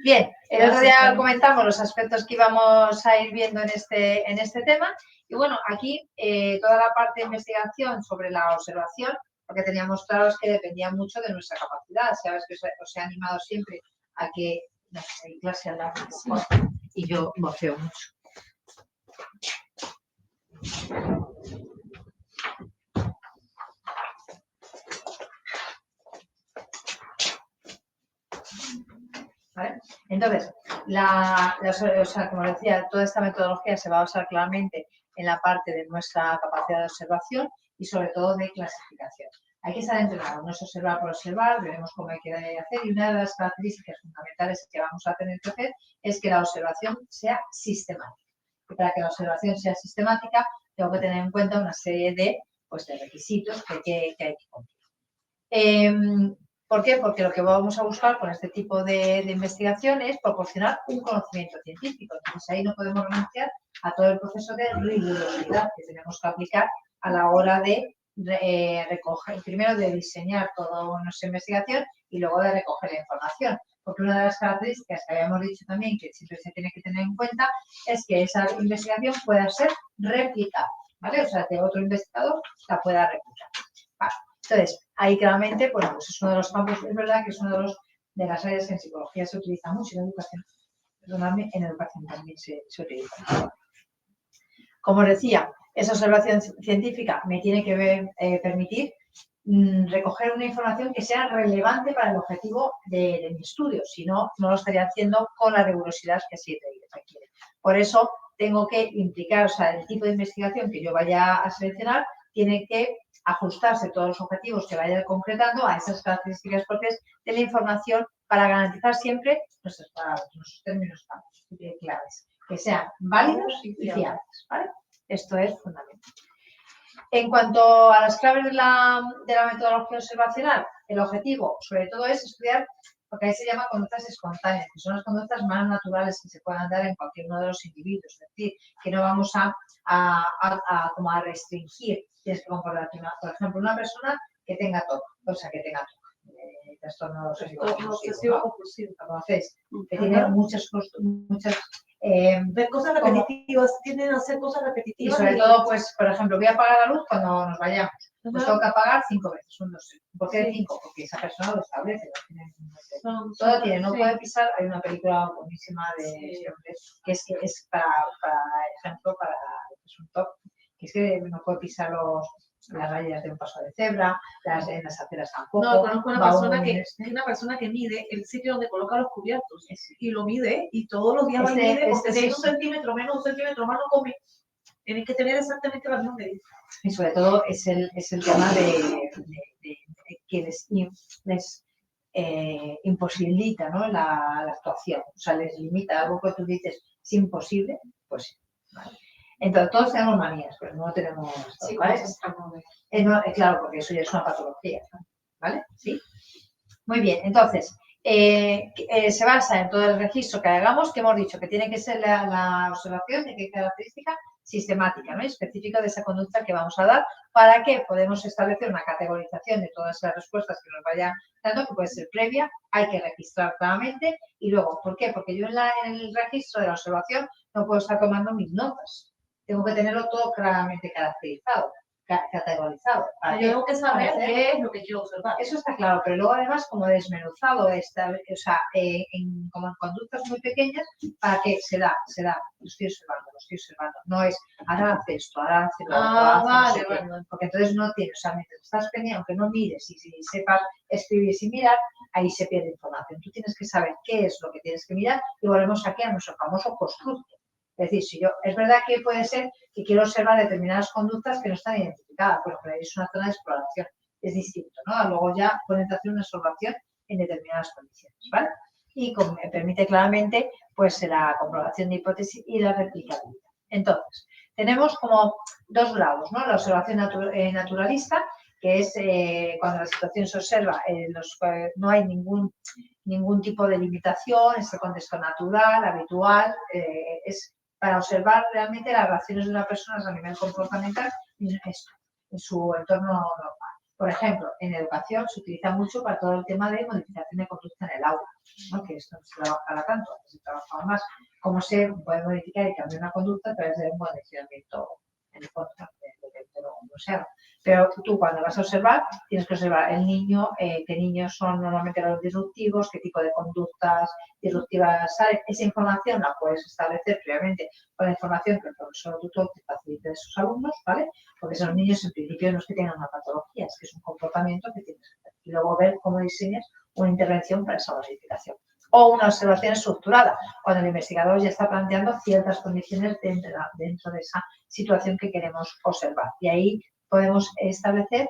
Bien, el otro día comentamos los aspectos que íbamos a ir viendo en este tema. Y bueno, aquí toda la parte de investigación sobre la observación, lo que teníamos claro es que dependía mucho de nuestra capacidad. Sabes que os he animado siempre a que hay clase al lado y yo voceo mucho. ¿Vale? Entonces, como decía, toda esta metodología se va a basar claramente en la parte de nuestra capacidad de observación y sobre todo de clasificación. Hay que estar entrenado, no es observar por observar, veremos cómo hay que hacer, y una de las características fundamentales que vamos a tener que hacer es que la observación sea sistemática. Y para que la observación sea sistemática, tengo que tener en cuenta una serie de requisitos que hay que cumplir. ¿Por qué? Porque lo que vamos a buscar con este tipo de investigación es proporcionar un conocimiento científico. Entonces, ahí no podemos renunciar a todo el proceso de rigurosidad que tenemos que aplicar a la hora de recoger, primero de diseñar toda nuestra investigación y luego de recoger la información. Porque una de las características que habíamos dicho también que siempre se tiene que tener en cuenta es que esa investigación pueda ser replicable, ¿vale? O sea, que otro investigador la pueda replicar. Vale. Entonces, ahí claramente, pues es uno de los campos, es verdad que es uno de las áreas que en psicología se utiliza mucho, en educación, perdonadme, en educación también se utiliza. Como os decía, esa observación científica me tiene que permitir recoger una información que sea relevante para el objetivo de mi estudio, si no, no lo estaría haciendo con la rigurosidad que sí requiere. Por eso tengo que implicar, o sea, el tipo de investigación que yo vaya a seleccionar tiene que ajustarse todos los objetivos que vaya concretando a esas características propias de la información para garantizar siempre nuestros términos claves, que sean válidos y fiables, ¿vale? Esto es fundamental. En cuanto a las claves de la metodología observacional, el objetivo, sobre todo, es estudiar lo que ahí se llama conductas espontáneas, que son las conductas más naturales que se puedan dar en cualquier uno de los individuos. Es decir, que no vamos como a restringir. Tienes que comportarte, por ejemplo, una persona que tenga TOC, trastorno obsesivo compulsivo, ¿lo conocéis? Que tiene muchas ver cosas repetitivas, tienden a hacer cosas repetitivas. Y sobre todo, pues, por ejemplo, voy a apagar la luz cuando nos vayamos. Pues tengo que apagar 5 veces, 1, 2, 3. ¿Por qué 5? Porque esa persona lo establece. Todo tiene, no puede pisar. Hay una película buenísima de este hombre que es para ejemplo, para es un top, que es que no puede pisar las rayas de un paso de cebra, en las aceras tampoco. No, conozco una persona que mide el sitio donde coloca los cubiertos y lo mide y todos los días lo mide porque si hay 1 centímetro menos, 1 centímetro más no come. Tienes que tener exactamente la misma medida. Y sobre todo es el tema de que les imposibilita, ¿no? la actuación, o sea, les limita algo que tú dices es imposible, pues sí. ¿Vale? Entonces, todos tenemos manías, pero no tenemos... Sí, ¿vale? Claro, porque eso ya es una patología, ¿vale? ¿Sí? Muy bien, entonces, se basa en todo el registro que hagamos, que hemos dicho que tiene que ser la observación de qué característica sistemática, ¿no? Específica de esa conducta que vamos a dar, para que podamos establecer una categorización de todas las respuestas que nos vayan dando, que puede ser previa, hay que registrar claramente, y luego, ¿por qué? Porque yo en el registro de la observación no puedo estar tomando mis notas, tengo que tenerlo todo claramente caracterizado, categorizado. Yo tengo que saber qué es lo que quiero observar. Eso está claro, pero luego además como desmenuzado, como en conductas muy pequeñas, para que se da, lo estoy observando, no es ahora hace esto, ahora hace lo otro, vale. Porque entonces no tienes, o sea, mientras estás pendiente, aunque no mires y si sepas escribir sin mirar, ahí se pierde información. Tú tienes que saber qué es lo que tienes que mirar y volvemos aquí a nuestro famoso constructo. Es decir, es verdad que puede ser que quiero observar determinadas conductas que no están identificadas, por ejemplo, es una zona de exploración, es distinto, ¿no? Luego ya pueden hacer una observación en determinadas condiciones, ¿vale? Y me permite claramente, pues, la comprobación de hipótesis y la replicabilidad. Entonces, tenemos como 2 grados, ¿no? La observación naturalista, que es cuando la situación se observa, no hay ningún tipo de limitación, es el contexto natural, habitual, es para observar realmente las reacciones de una persona a nivel comportamental en su entorno normal. Por ejemplo, en educación se utiliza mucho para todo el tema de modificación de conducta en el aula, ¿no? Que esto no se trabajará tanto, antes se trabajaba más, cómo se puede modificar y cambiar una conducta a través de un condicionamiento en contra de lo que sea. Pero tú cuando vas a observar, tienes que observar el niño, qué niños son normalmente los disruptivos, qué tipo de conductas disruptivas salen. Esa información la puedes establecer previamente con la información que el profesor o tutor te facilite de sus alumnos, ¿vale? Porque esos niños en principio no es que tengan una patología, es que es un comportamiento que tienes que hacer. Y luego ver cómo diseñas una intervención para esa modificación. O una observación estructurada, cuando el investigador ya está planteando ciertas condiciones dentro de esa situación que queremos observar. Y ahí podemos establecer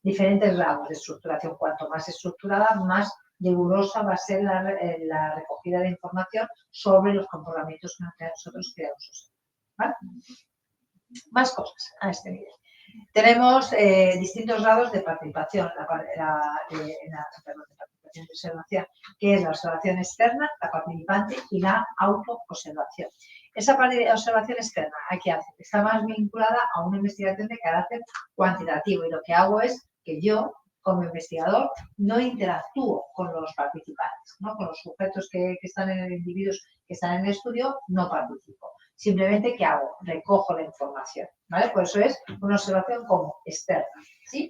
diferentes grados de estructuración. Cuanto más estructurada, más rigurosa va a ser la recogida de información sobre los comportamientos que nosotros queremos observar, ¿vale? Más cosas a este nivel. Tenemos distintos grados de participación en la participación de observación, que es la observación externa, la participante y la autoobservación. Esa observación externa, ¿qué hace? Está más vinculada a una investigación de carácter cuantitativo y lo que hago es que yo, como investigador, no interactúo con los participantes, ¿no? Con los sujetos que están en el individuos que están en el estudio, no participo. Simplemente, ¿qué hago? Recojo la información, ¿vale? Por eso es una observación como externa, ¿sí?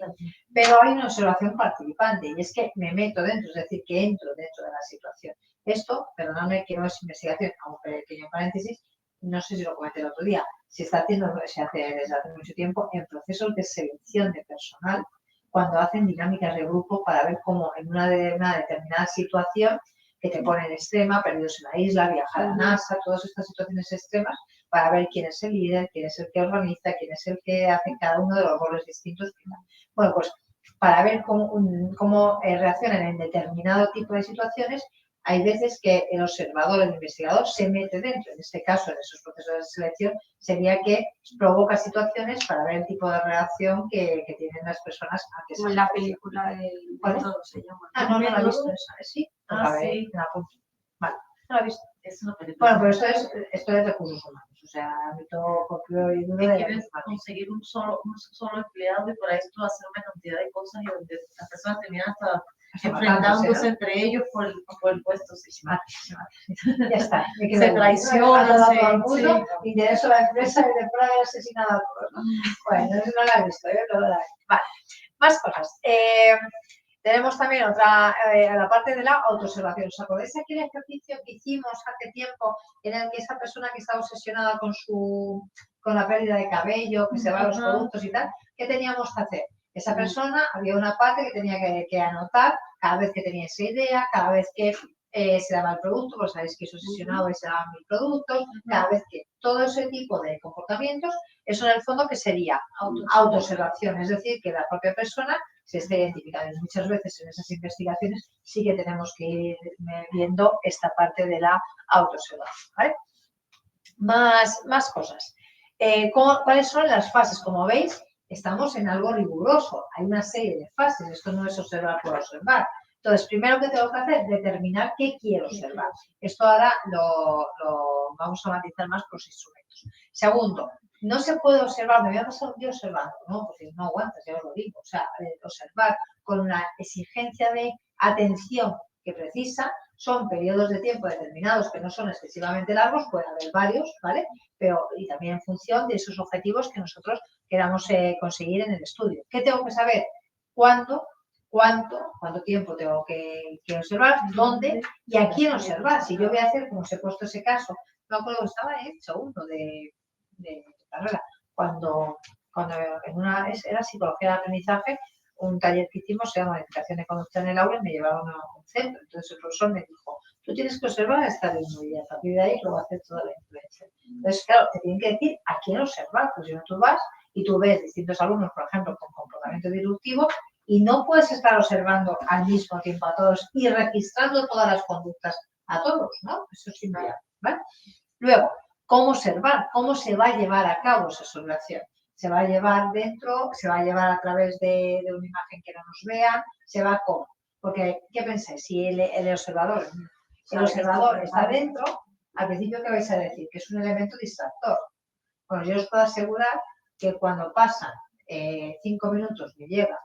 Pero hay una observación participante y es que me meto dentro, es decir, que entro dentro de la situación. Esto, perdóname que no es investigación, a un pequeño paréntesis, no sé si lo comenté el otro día, se hace desde hace mucho tiempo en procesos de selección de personal, cuando hacen dinámicas de grupo para ver cómo en una determinada situación que te ponen extrema, perdidos en la isla, viajar a NASA, todas estas situaciones extremas, para ver quién es el líder, quién es el que organiza, quién es el que hace cada uno de los roles distintos. Bueno, pues para ver cómo reaccionan en determinado tipo de situaciones, hay veces que el observador, el investigador, se mete dentro. En este caso, en esos procesos de selección, sería que provoca situaciones para ver el tipo de reacción que tienen las personas ante esa Como en la película del método se llama. No la he visto esa, ¿sí? Sí. Vale, no la he visto. Es una película. Bueno, pero esto es recursos humanos, o sea, ámbito propio y duro de Quieres conseguir un solo empleado y para esto hacer una cantidad de cosas y donde las personas terminan hasta enfrentándose entre ellos por el puesto. Sí, ya está. Se traiciona, todo el mundo, interesa la empresa y de prueba asesinada a todos, ¿no? Bueno, no la he visto, Vale, más cosas. Tenemos también la parte de la autoobservación. ¿Os acordáis aquí el ejercicio que hicimos hace tiempo en el que esa persona que está obsesionada con la pérdida de cabello, que se va a los productos y tal, ¿qué teníamos que hacer? Esa persona, había una parte que tenía que anotar cada vez que tenía esa idea, cada vez que se daba el producto, pues sabéis que es obsesionado y se daban 1000 productos, cada vez que todo ese tipo de comportamientos, eso en el fondo que sería autoobservación, es decir, que la propia persona se esté identificando. Muchas veces en esas investigaciones sí que tenemos que ir viendo esta parte de la autoobservación, ¿vale? Más cosas. ¿Cuáles son las fases? Como veis, estamos en algo riguroso. Hay una serie de fases. Esto no es observar por observar. Entonces, primero que tengo que hacer, determinar qué quiero observar. Esto ahora lo vamos a matizar más con los instrumentos. Segundo, no se puede observar, me voy a pasar un día observando, ¿no? Porque no aguantas, ya os lo digo. O sea, observar con una exigencia de atención que precisa, son periodos de tiempo determinados que no son excesivamente largos, puede haber varios, ¿vale? Pero, y también en función de esos objetivos que nosotros queramos conseguir en el estudio. ¿Qué tengo que saber? ¿Cuánto tiempo tengo que observar? ¿Dónde? ¿Y a quién observar? Si yo voy a hacer, como os he puesto ese caso, no me acuerdo que estaba hecho uno de carrera, cuando era psicología de aprendizaje, un taller que hicimos se llama modificación de conducta en el aula y me llevaron a un centro. Entonces el profesor me dijo, tú tienes que observar a esta alumno y a partir de ahí lo va a hacer toda la influencia. Entonces, claro, te tienen que decir a quién observar, pues si no tú vas y tú ves distintos alumnos, por ejemplo, con comportamiento disruptivo y no puedes estar observando al mismo tiempo a todos y registrando todas las conductas a todos, ¿no? Eso es inviable, ¿vale? Luego, ¿cómo observar? ¿Cómo se va a llevar a cabo esa observación? Se va a llevar dentro, se va a llevar a través de una imagen que no nos vean, se va ¿cómo? Porque, ¿qué pensáis? Si el observador está dentro, al principio, ¿qué vais a decir? Que es un elemento distractor. Bueno, yo os puedo asegurar que cuando pasan 5 minutos me llega,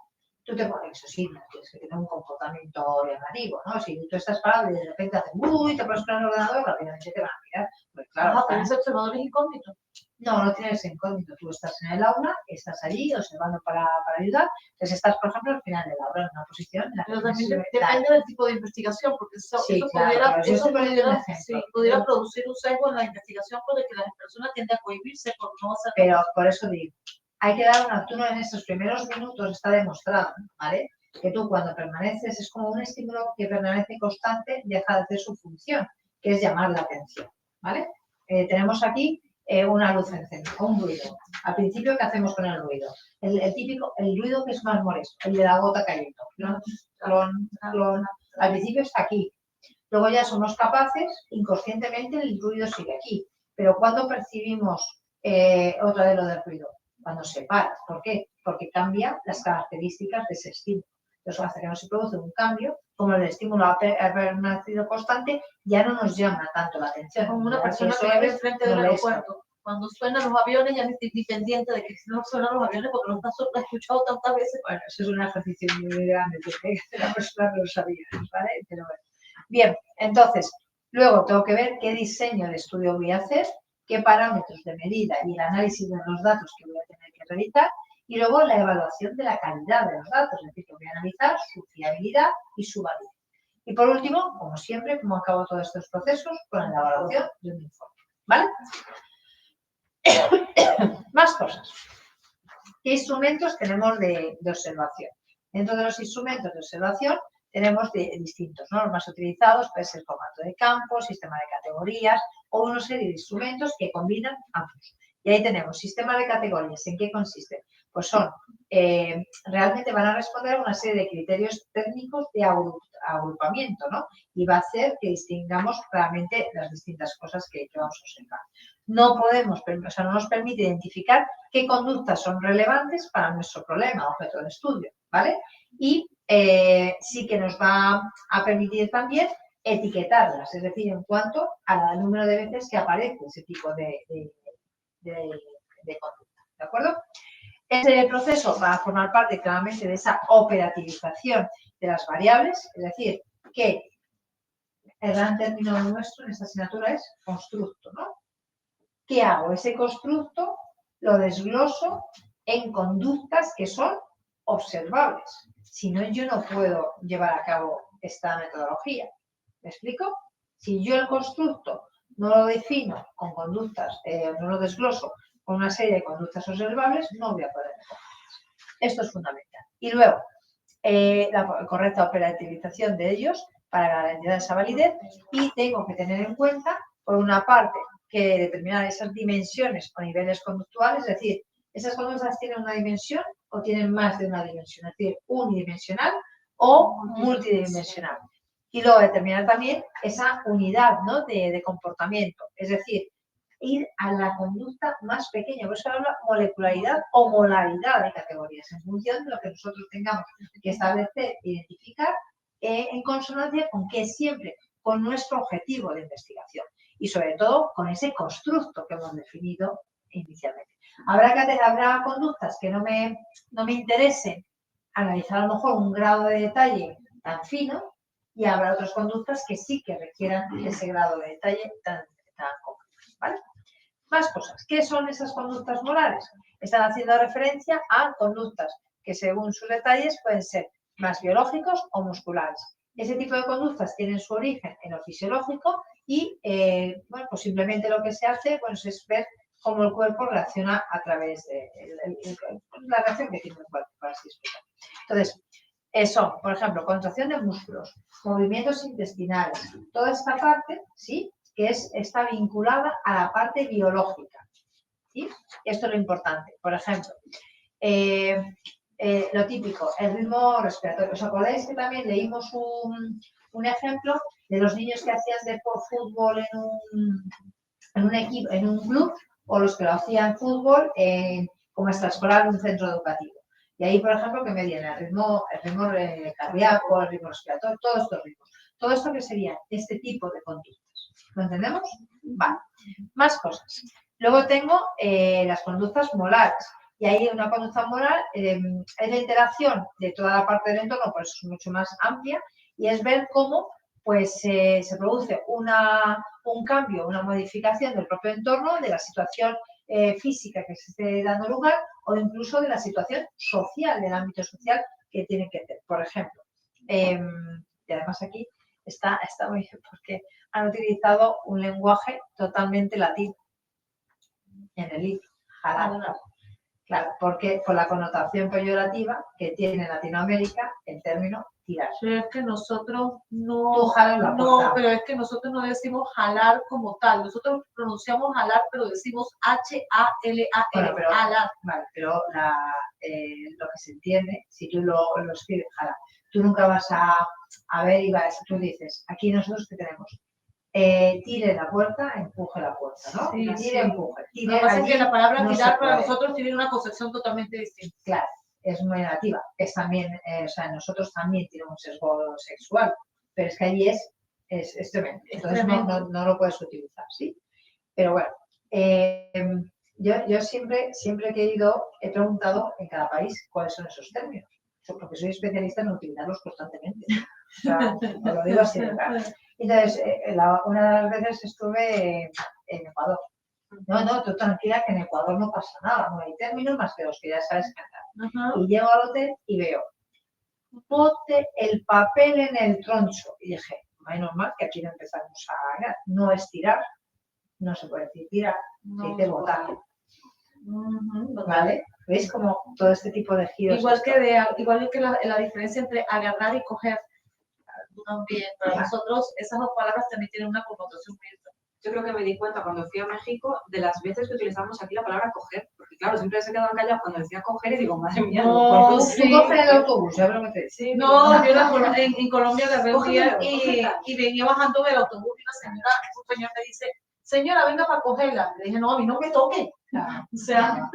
tú te pones, eso sí, no tienes que tener un comportamiento negativo, ¿no? Si tú estás parado y de repente haces, uy, te pones con el ordenador, rápidamente te van a mirar. Pues claro, Pero ese observador es incógnito. no tienes incógnito. Tú estás en el aula, estás allí observando para ayudar. Entonces estás, por ejemplo, al final del aula en una posición en la que Pero también depende del tipo de investigación, porque eso, sí, eso claro, pudiera, yo estoy poniendo un pudiera, ejemplo. sí, pudiera producir un sesgo en la investigación porque las personas tienden a cohibirse por no hacer. Pero por eso digo, hay que dar una, tú no en esos primeros minutos está demostrado, ¿vale? Que tú cuando permaneces, es como un estímulo que permanece constante, deja de hacer su función, que es llamar la atención, ¿vale? Tenemos aquí una luz encendida, un ruido. Al principio, ¿qué hacemos con el ruido? El típico, el ruido que es más molesto, el de la gota cayendo. Clon, clon, clon. Al principio está aquí. Luego ya somos capaces, inconscientemente el ruido sigue aquí. Pero ¿cuándo percibimos otra vez lo del ruido? Cuando se para. ¿Por qué? Porque cambia las características de ese estímulo. Entonces, hasta que no se produce un cambio, como el estímulo ha permanecido constante, ya no nos llama tanto la atención. Como una persona que vive enfrente del aeropuerto. Cuando suenan los aviones, ya no estoy pendiente de que no suenan los aviones porque los he escuchado tantas veces. Bueno, eso es un ejercicio muy grande, que la persona no lo sabía, ¿vale? Pero bueno. Bien, entonces, luego tengo que ver qué diseño de estudio voy a hacer, qué parámetros de medida y el análisis de los datos que voy a tener que realizar, y luego la evaluación de la calidad de los datos, es decir, que voy a analizar su fiabilidad y su validez. Y por último, como siempre, como acabo todos estos procesos, con la evaluación de un informe, ¿vale? Más cosas. ¿Qué instrumentos tenemos de observación? Dentro de los instrumentos de observación tenemos distintos, ¿no? Los más utilizados puede ser formato de campo, sistema de categorías o una serie de instrumentos que combinan ambos. Y ahí tenemos sistema de categorías. ¿En qué consiste? Pues son, realmente van a responder a una serie de criterios técnicos de agrupamiento, ¿no? Y va a hacer que distingamos claramente las distintas cosas que vamos a observar. No podemos, o sea, no nos permite identificar qué conductas son relevantes para nuestro problema, objeto de estudio, ¿vale? Y sí que nos va a permitir también etiquetarlas, es decir, en cuanto al número de veces que aparece ese tipo de conducta, ¿de acuerdo? Este proceso va a formar parte claramente de esa operativización de las variables, es decir, que el gran término nuestro en esta asignatura es constructo, ¿no? ¿Qué hago? Ese constructo lo desgloso en conductas que son observables. Si no, yo no puedo llevar a cabo esta metodología. ¿Me explico? Si yo el constructo no lo defino con conductas, no lo desgloso con una serie de conductas observables, no voy a poder mejorar. Esto es fundamental. Y luego, la correcta operativización de ellos para garantizar esa validez, y tengo que tener en cuenta, por una parte, que determinar esas dimensiones o niveles conductuales, es decir, ¿esas conductas tienen una dimensión o tienen más de una dimensión? Es decir, unidimensional o multidimensional. Y luego determinar también esa unidad, ¿no? de comportamiento, es decir, ir a la conducta más pequeña. Por eso habla molecularidad o molaridad de categorías, en función de lo que nosotros tengamos que establecer e identificar en consonancia con que siempre con nuestro objetivo de investigación y sobre todo con ese constructo que hemos definido inicialmente. Habrá conductas que no me interesen analizar a lo mejor un grado de detalle tan fino, y habrá otras conductas que sí que requieran ese grado de detalle tan concreto, ¿vale? Más cosas. ¿Qué son esas conductas molares? Están haciendo referencia a conductas que según sus detalles pueden ser más biológicos o musculares. Ese tipo de conductas tienen su origen en lo fisiológico y, bueno, pues simplemente lo que se hace, pues, es ver cómo el cuerpo reacciona a través de la reacción que tiene el cuerpo, para así explicar. Entonces, son, por ejemplo, contracción de músculos, movimientos intestinales, toda esta parte, ¿sí?, que está vinculada a la parte biológica, ¿sí? Esto es lo importante. Por ejemplo, lo típico, el ritmo respiratorio. ¿Os acordáis que también leímos un ejemplo de los niños que hacían fútbol en un equipo, en un club, o los que lo hacían fútbol como extraescolar en un centro educativo? Y ahí, por ejemplo, que medían el ritmo cardíaco, el ritmo respiratorio, todos estos ritmos. Todo esto que sería este tipo de conductas. ¿Lo entendemos? Vale. Más cosas. Luego tengo las conductas molares. Y ahí una conducta moral es la interacción de toda la parte del entorno, por eso es mucho más amplia, y es ver cómo pues, se produce un cambio, una modificación del propio entorno, de la situación física que se esté dando lugar, o incluso de la situación social, del ámbito social que tiene que tener. Por ejemplo, y además aquí está muy bien porque han utilizado un lenguaje totalmente latino en el libro. Claro, porque por la connotación peyorativa que tiene en Latinoamérica el término tirar. Pero es que nosotros no, Tú jalas la puerta. pero es que nosotros no decimos jalar como tal. Nosotros pronunciamos jalar, pero decimos H-A-L-A-R, Bueno, pero, jalar. Vale, pero lo que se entiende, si tú lo escribes, jalar, tú nunca vas a ver y tú dices, aquí nosotros ¿qué tenemos? Tire la puerta, empuje la puerta, ¿no? Sí, tire, empuje. Lo que pasa es que la palabra no tirar para nosotros tiene una concepción totalmente distinta. Claro, es muy negativa. Es también, o sea, nosotros también tenemos un sesgo sexual, pero es que allí es tremendo. Entonces no lo puedes utilizar, ¿sí? Pero bueno, yo siempre que he ido, he preguntado en cada país cuáles son esos términos, porque soy especialista en utilizarlos constantemente. O sea, os lo digo así de claro. Entonces, una de las veces estuve en Ecuador. No, tú tranquila que en Ecuador no pasa nada, no hay términos más que los que ya sabes cantar. Y llego al hotel y veo, bote el papel en el troncho. Y dije, menos mal que aquí no empezamos a ganar. No es tirar, no se puede decir tirar, se dice botar. ¿Vale? ¿Veis como todo este tipo de giros? Igual que la diferencia entre agarrar y coger. También, para nosotros esas dos palabras también tienen una connotación muy diferente. Yo creo que me di cuenta cuando fui a México de las veces que utilizamos aquí la palabra coger, porque claro, siempre se quedaban callados cuando decía coger y digo, madre mía, no, sí. Tú coges el autobús, ya lo que te decía. No, yo en Colombia agarré un día y venía bajando del autobús y un señor me dice, señora, venga para cogerla. Le dije, no, a mí no me toque. Claro. O sea,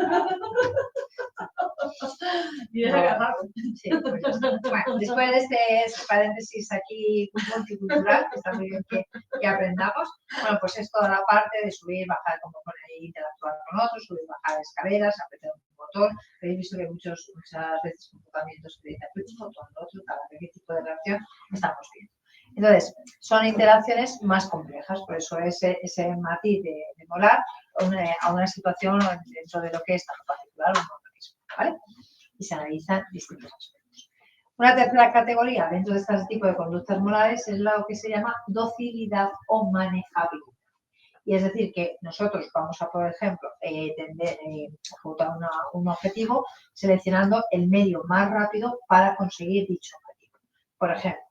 y es agarrar. Sí, pues, bueno, después de este paréntesis aquí multicultural, que está muy bien que aprendamos, bueno, pues es toda la parte de subir, bajar, como pone ahí, interactuar con otros, subir, bajar escaleras, apretar un botón. Habéis visto que muchas veces comportamientos que dicen, un botón, otro, cada qué tipo de reacción estamos viendo. Entonces, son interacciones más complejas, por eso ese matiz de molar a una situación dentro de lo que es tan particular un organismo, ¿vale? Y se analizan distintos aspectos. Una tercera categoría dentro de este tipo de conductas morales es lo que se llama docilidad o manejabilidad. Y es decir, que nosotros vamos a, por ejemplo, tender a un objetivo seleccionando el medio más rápido para conseguir dicho objetivo. Por ejemplo,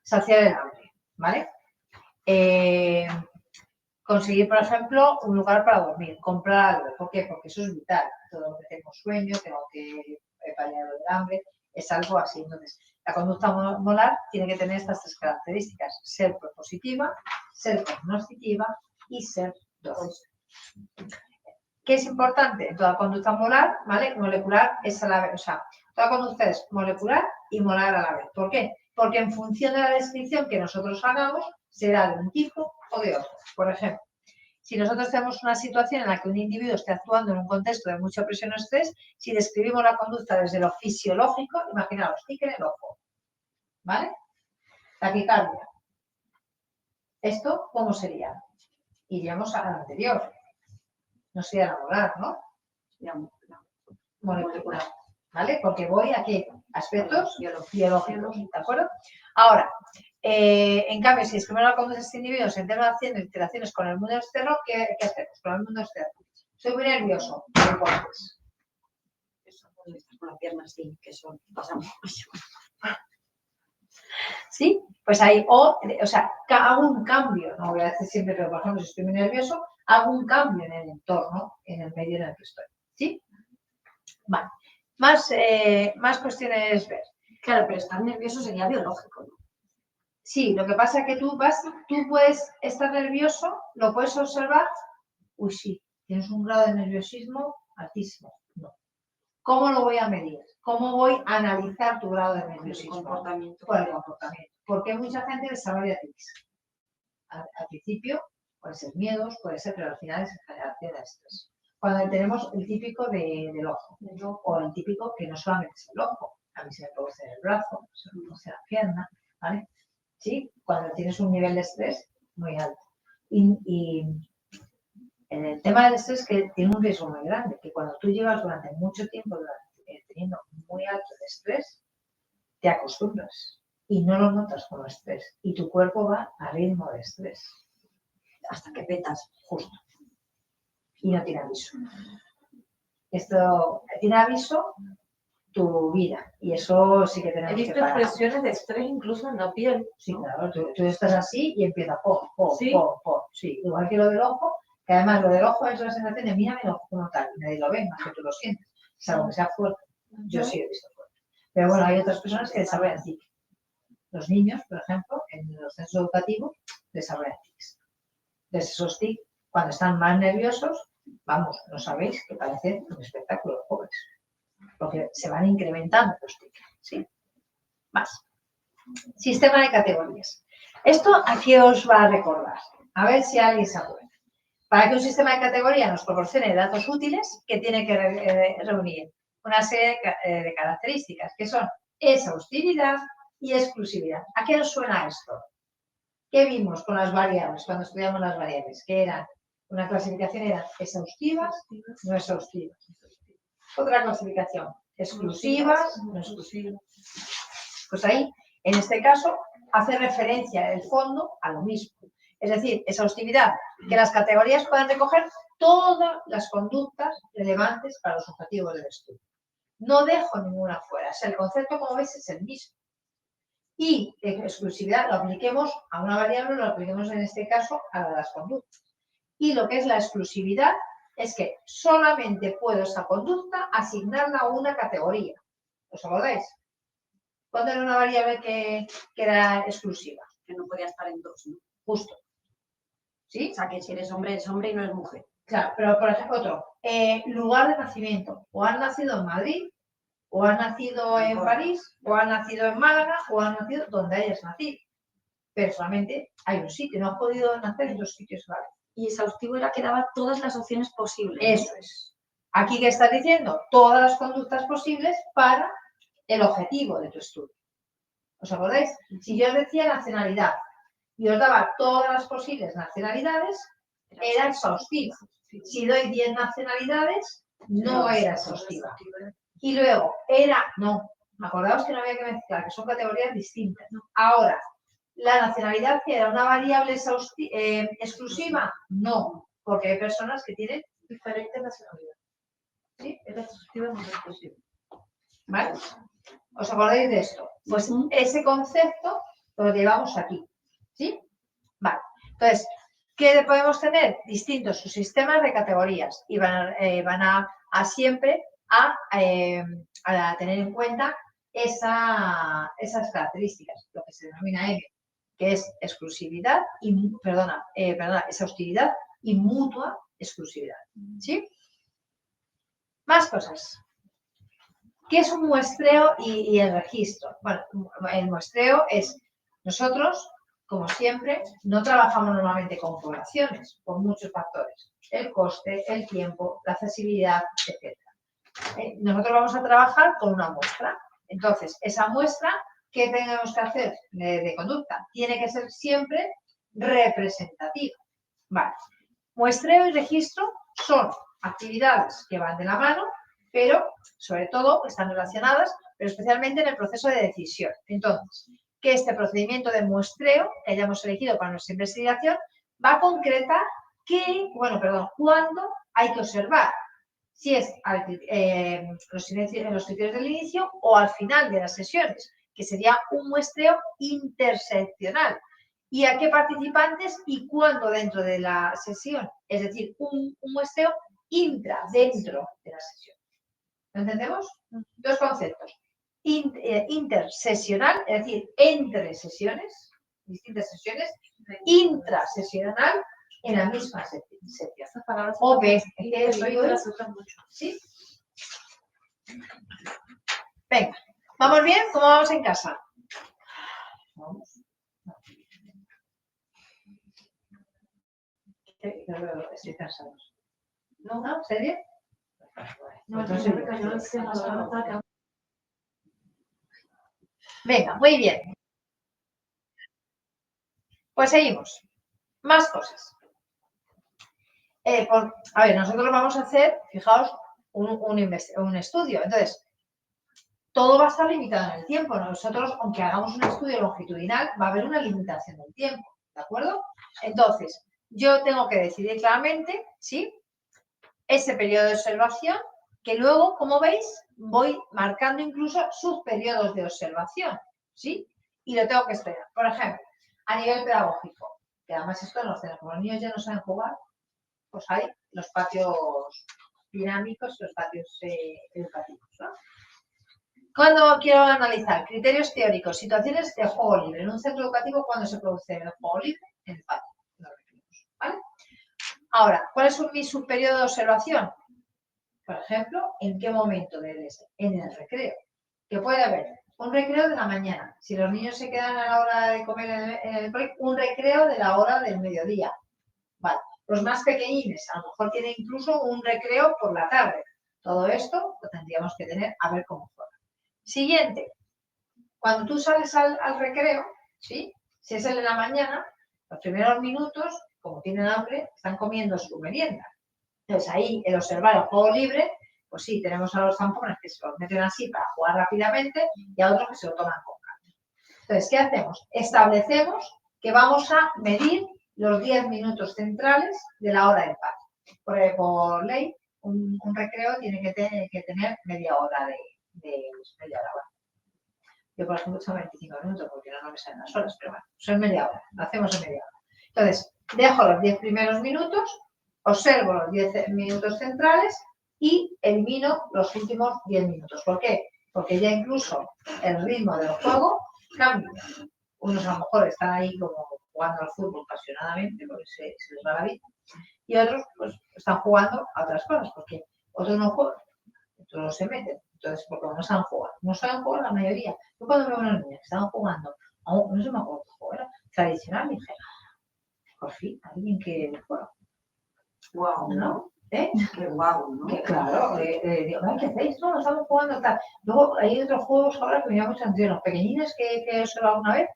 saciar el hambre, ¿vale? Conseguir, por ejemplo, un lugar para dormir, comprar algo. ¿Por qué? Porque eso es vital. Todo lo que tengo sueño, tengo que paliar el hambre, es algo así. Entonces, la conducta molar tiene que tener estas tres características: ser propositiva, ser cognoscitiva y ser dócil. ¿Qué es importante? En toda conducta molar, ¿vale? Molecular es a la vez, o sea, toda conducta es molecular y molar a la vez. ¿Por qué? Porque en función de la descripción que nosotros hagamos, será de un tipo o de otro. Por ejemplo, si nosotros tenemos una situación en la que un individuo esté actuando en un contexto de mucha presión o estrés, si describimos la conducta desde lo fisiológico, imaginaos, tic en el ojo, ¿vale? Taquicardia. ¿Esto cómo sería? Iríamos a la anterior. No sería la molar, ¿no? Molecular. ¿Vale? Porque voy a qué aspectos biológicos, ¿de acuerdo? Ahora, en cambio, si escribimos con este individuo se entera haciendo interacciones con el mundo externo, ¿qué hacemos con el mundo externo? Soy muy nervioso, ¿qué haces? Eso, con la pierna así, que eso pasa mucho. ¿Sí? Pues ahí, o sea, hago un cambio, no voy a decir siempre, pero por ejemplo, si estoy muy nervioso, hago un cambio en el entorno, en el medio en el que estoy, ¿sí? Vale. Más cuestiones ver. Claro, pero estar nervioso sería biológico, ¿no? Sí, lo que pasa es que tú puedes estar nervioso, lo puedes observar, uy, sí, tienes un grado de nerviosismo altísimo. No. ¿Cómo lo voy a medir? ¿Cómo voy a analizar tu grado de nerviosismo? El comportamiento. Por el comportamiento. Porque mucha gente desarrolla tics. Al principio puede ser miedos, puede ser, pero al final es generación de estrés. Cuando tenemos el típico del ojo, o el típico que no solamente es el ojo, a mí se me produce en el brazo, se me produce en la pierna, ¿vale? ¿Sí? Cuando tienes un nivel de estrés muy alto. Y en el tema del estrés que tiene un riesgo muy grande, que cuando tú llevas durante mucho tiempo teniendo muy alto de estrés, te acostumbras y no lo notas como estrés y tu cuerpo va a ritmo de estrés hasta que petas justo y no tiene aviso. Esto tiene aviso tu vida y eso sí que He tenemos que visto parar. expresiones de estrés incluso en la piel. Sí, claro, tú estás así y empieza Sí. Sí, igual que lo del ojo, que además lo del ojo es la sensación de mírame el ojo como tal, nadie lo ve, más que tú lo sientes, salvo que sea fuerte. Yo sí he visto fuerte. Pero bueno, hay otras personas que desarrollan tics. Los niños, por ejemplo, en los centros educativos, desarrollan tics. Entonces esos tics, cuando están más nerviosos, vamos, no sabéis que parece un espectáculo de jóvenes, porque se van incrementando los tics, ¿sí? Más. Sistema de categorías. ¿Esto a qué os va a recordar? A ver si alguien se acuerda. Para que un sistema de categoría nos proporcione datos útiles, que tiene que reunir una serie de características, que son exhaustividad y exclusividad. ¿A qué nos suena esto? ¿Qué vimos con las variables, cuando estudiamos las variables? Que eran, una clasificación era exhaustivas, no exhaustivas. Otra clasificación, exclusivas, no exclusivas. Pues ahí, en este caso, hace referencia el fondo a lo mismo. Es decir, exhaustividad, que las categorías puedan recoger todas las conductas relevantes para los objetivos del estudio. No dejo ninguna fuera. O sea, el concepto, como veis, es el mismo. Y exclusividad lo apliquemos a una variable, lo apliquemos en este caso a las conductas. Y lo que es la exclusividad es que solamente puedo esa conducta asignarla a una categoría. ¿Os acordáis? ¿Cuándo era una variable que era exclusiva? Que no podía estar en dos, ¿no? Justo. ¿Sí? O sea, que si eres hombre y no eres mujer. Claro, pero por ejemplo otro, lugar de nacimiento. O has nacido en Madrid, o has nacido en París, o has nacido en Málaga, o has nacido donde hayas nacido. Pero solamente hay un sitio, no has podido nacer en dos sitios, ¿vale? Y exhaustivo era que daba todas las opciones posibles. Eso es. Aquí, ¿qué estás diciendo? Todas las conductas posibles para el objetivo de tu estudio. ¿Os acordáis? Si yo os decía nacionalidad y os daba todas las posibles nacionalidades, era exhaustiva. Si doy 10 nacionalidades, no era exhaustiva. Y luego, no. Acordaos que no había que mezclar, que son categorías distintas. Ahora, ¿la nacionalidad que era una variable exclusiva? No, porque hay personas que tienen diferentes nacionalidades. ¿Sí? Es exhaustiva, no es exclusiva. ¿Vale? ¿Os acordáis de esto? Pues ese concepto lo llevamos aquí. ¿Sí? Vale. Entonces, ¿qué podemos tener? Distintos subsistemas de categorías y van a siempre a tener en cuenta esas características, lo que se denomina M, que es exclusividad y, exhaustividad y mutua exclusividad. ¿Sí? Más cosas. ¿Qué es un muestreo y el registro? Bueno, el muestreo es, nosotros, como siempre, no trabajamos normalmente con poblaciones, por muchos factores. El coste, el tiempo, la accesibilidad, etc. Nosotros vamos a trabajar con una muestra. Entonces, esa muestra, ¿qué tenemos que hacer de conducta? Tiene que ser siempre representativa. Vale. Muestreo y registro son actividades que van de la mano, pero sobre todo están relacionadas, pero especialmente en el proceso de decisión. Entonces, que este procedimiento de muestreo que hayamos elegido para nuestra investigación va a concretar cuándo hay que observar. Si es los criterios del inicio o al final de las sesiones, que sería un muestreo interseccional. ¿Y a qué participantes y cuándo dentro de la sesión? Es decir, un muestreo dentro de la sesión. ¿Lo entendemos? Dos conceptos. Intersesional, es decir, entre sesiones, distintas sesiones, intrasesional en la misma sesión. Esas palabras OP, ¿sí? Venga, ¿vamos bien? ¿Cómo vamos en casa? Vamos. Estoy cansado. ¿No? ¿Serio? No, Entonces, yo me cayó el cielo, ahora no estaba quedando. venga, muy bien. Pues seguimos. Más cosas. A ver, nosotros vamos a hacer, fijaos, un estudio. Entonces, todo va a estar limitado en el tiempo. Nosotros, aunque hagamos un estudio longitudinal, va a haber una limitación del tiempo. ¿De acuerdo? Entonces, yo tengo que decidir claramente, ¿sí? Ese periodo de observación, que luego, como veis, voy marcando incluso subperiodos de observación, ¿sí? Y lo tengo que esperar. Por ejemplo, a nivel pedagógico, que además esto no tenemos, como los niños ya no saben jugar, pues hay los patios dinámicos y los patios educativos, ¿no? Cuando quiero analizar criterios teóricos, situaciones de juego libre en un centro educativo, cuando se produce el juego libre en el patio, ¿vale? Ahora, ¿cuál es mi subperiodo de observación? Por ejemplo, ¿en qué momento debe ser? En el recreo. Que puede haber un recreo de la mañana. Si los niños se quedan a la hora de comer en el break, un recreo de la hora del mediodía. Vale. Los más pequeñines, a lo mejor tienen incluso un recreo por la tarde. Todo esto lo tendríamos que tener a ver cómo juega. Siguiente. Cuando tú sales al recreo, ¿sí? Si es el de la mañana, los primeros minutos, como tienen hambre, están comiendo su merienda. Entonces ahí el observar el juego libre, pues sí, tenemos a los zampones que se los meten así para jugar rápidamente y a otros que se lo toman con calma. Entonces, ¿qué hacemos? Establecemos que vamos a medir los 10 minutos centrales de la hora del patio. Por ley, un recreo tiene que tener media hora de media hora. Yo, por ejemplo, he hecho 25 minutos porque no me salen las horas, pero bueno, son media hora, lo hacemos en media hora. Entonces, dejo los 10 primeros minutos, observo los 10 minutos centrales y elimino los últimos 10 minutos. ¿Por qué? Porque ya incluso el ritmo del juego cambia. Unos a lo mejor están ahí como jugando al fútbol apasionadamente porque se les va la vida y otros pues están jugando a otras cosas porque otros no juegan, otros no se meten. Entonces, porque no saben jugar. No saben jugar la mayoría. Yo cuando veo a unas niñas que estaban jugando, no se me acuerdo qué juego era, tradicional, y dije, por fin, alguien que juega. Guau, ¿No? Qué guau, ¿no? Que, claro, digo, ¿qué hacéis? No, estamos jugando tal. Luego hay otros juegos ahora que me llaman mucho atención. Los pequeñines que he observado una vez,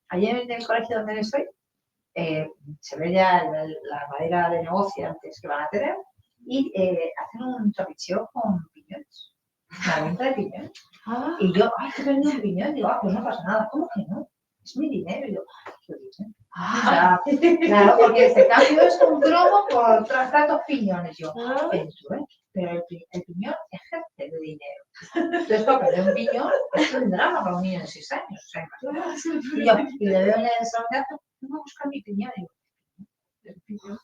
ayer en el colegio donde estoy, se ve ya la madera de negociantes que van a tener y hacen un trapicheo con piñones. Una venta de piñones. Ah, Y yo, ay, que vende un piñón. Digo, pues no pasa nada. ¿Cómo que no? Es mi dinero. Y yo, ¿qué dices? O sea, claro, porque este cambio es un cromo por tantos piñones. Yo, pero el piñón ejerce de dinero. Entonces, para perder un piñón es un drama para un niño de 6 años. O sea, y le veo en el salón, tengo que buscar mi piñón. Y digo,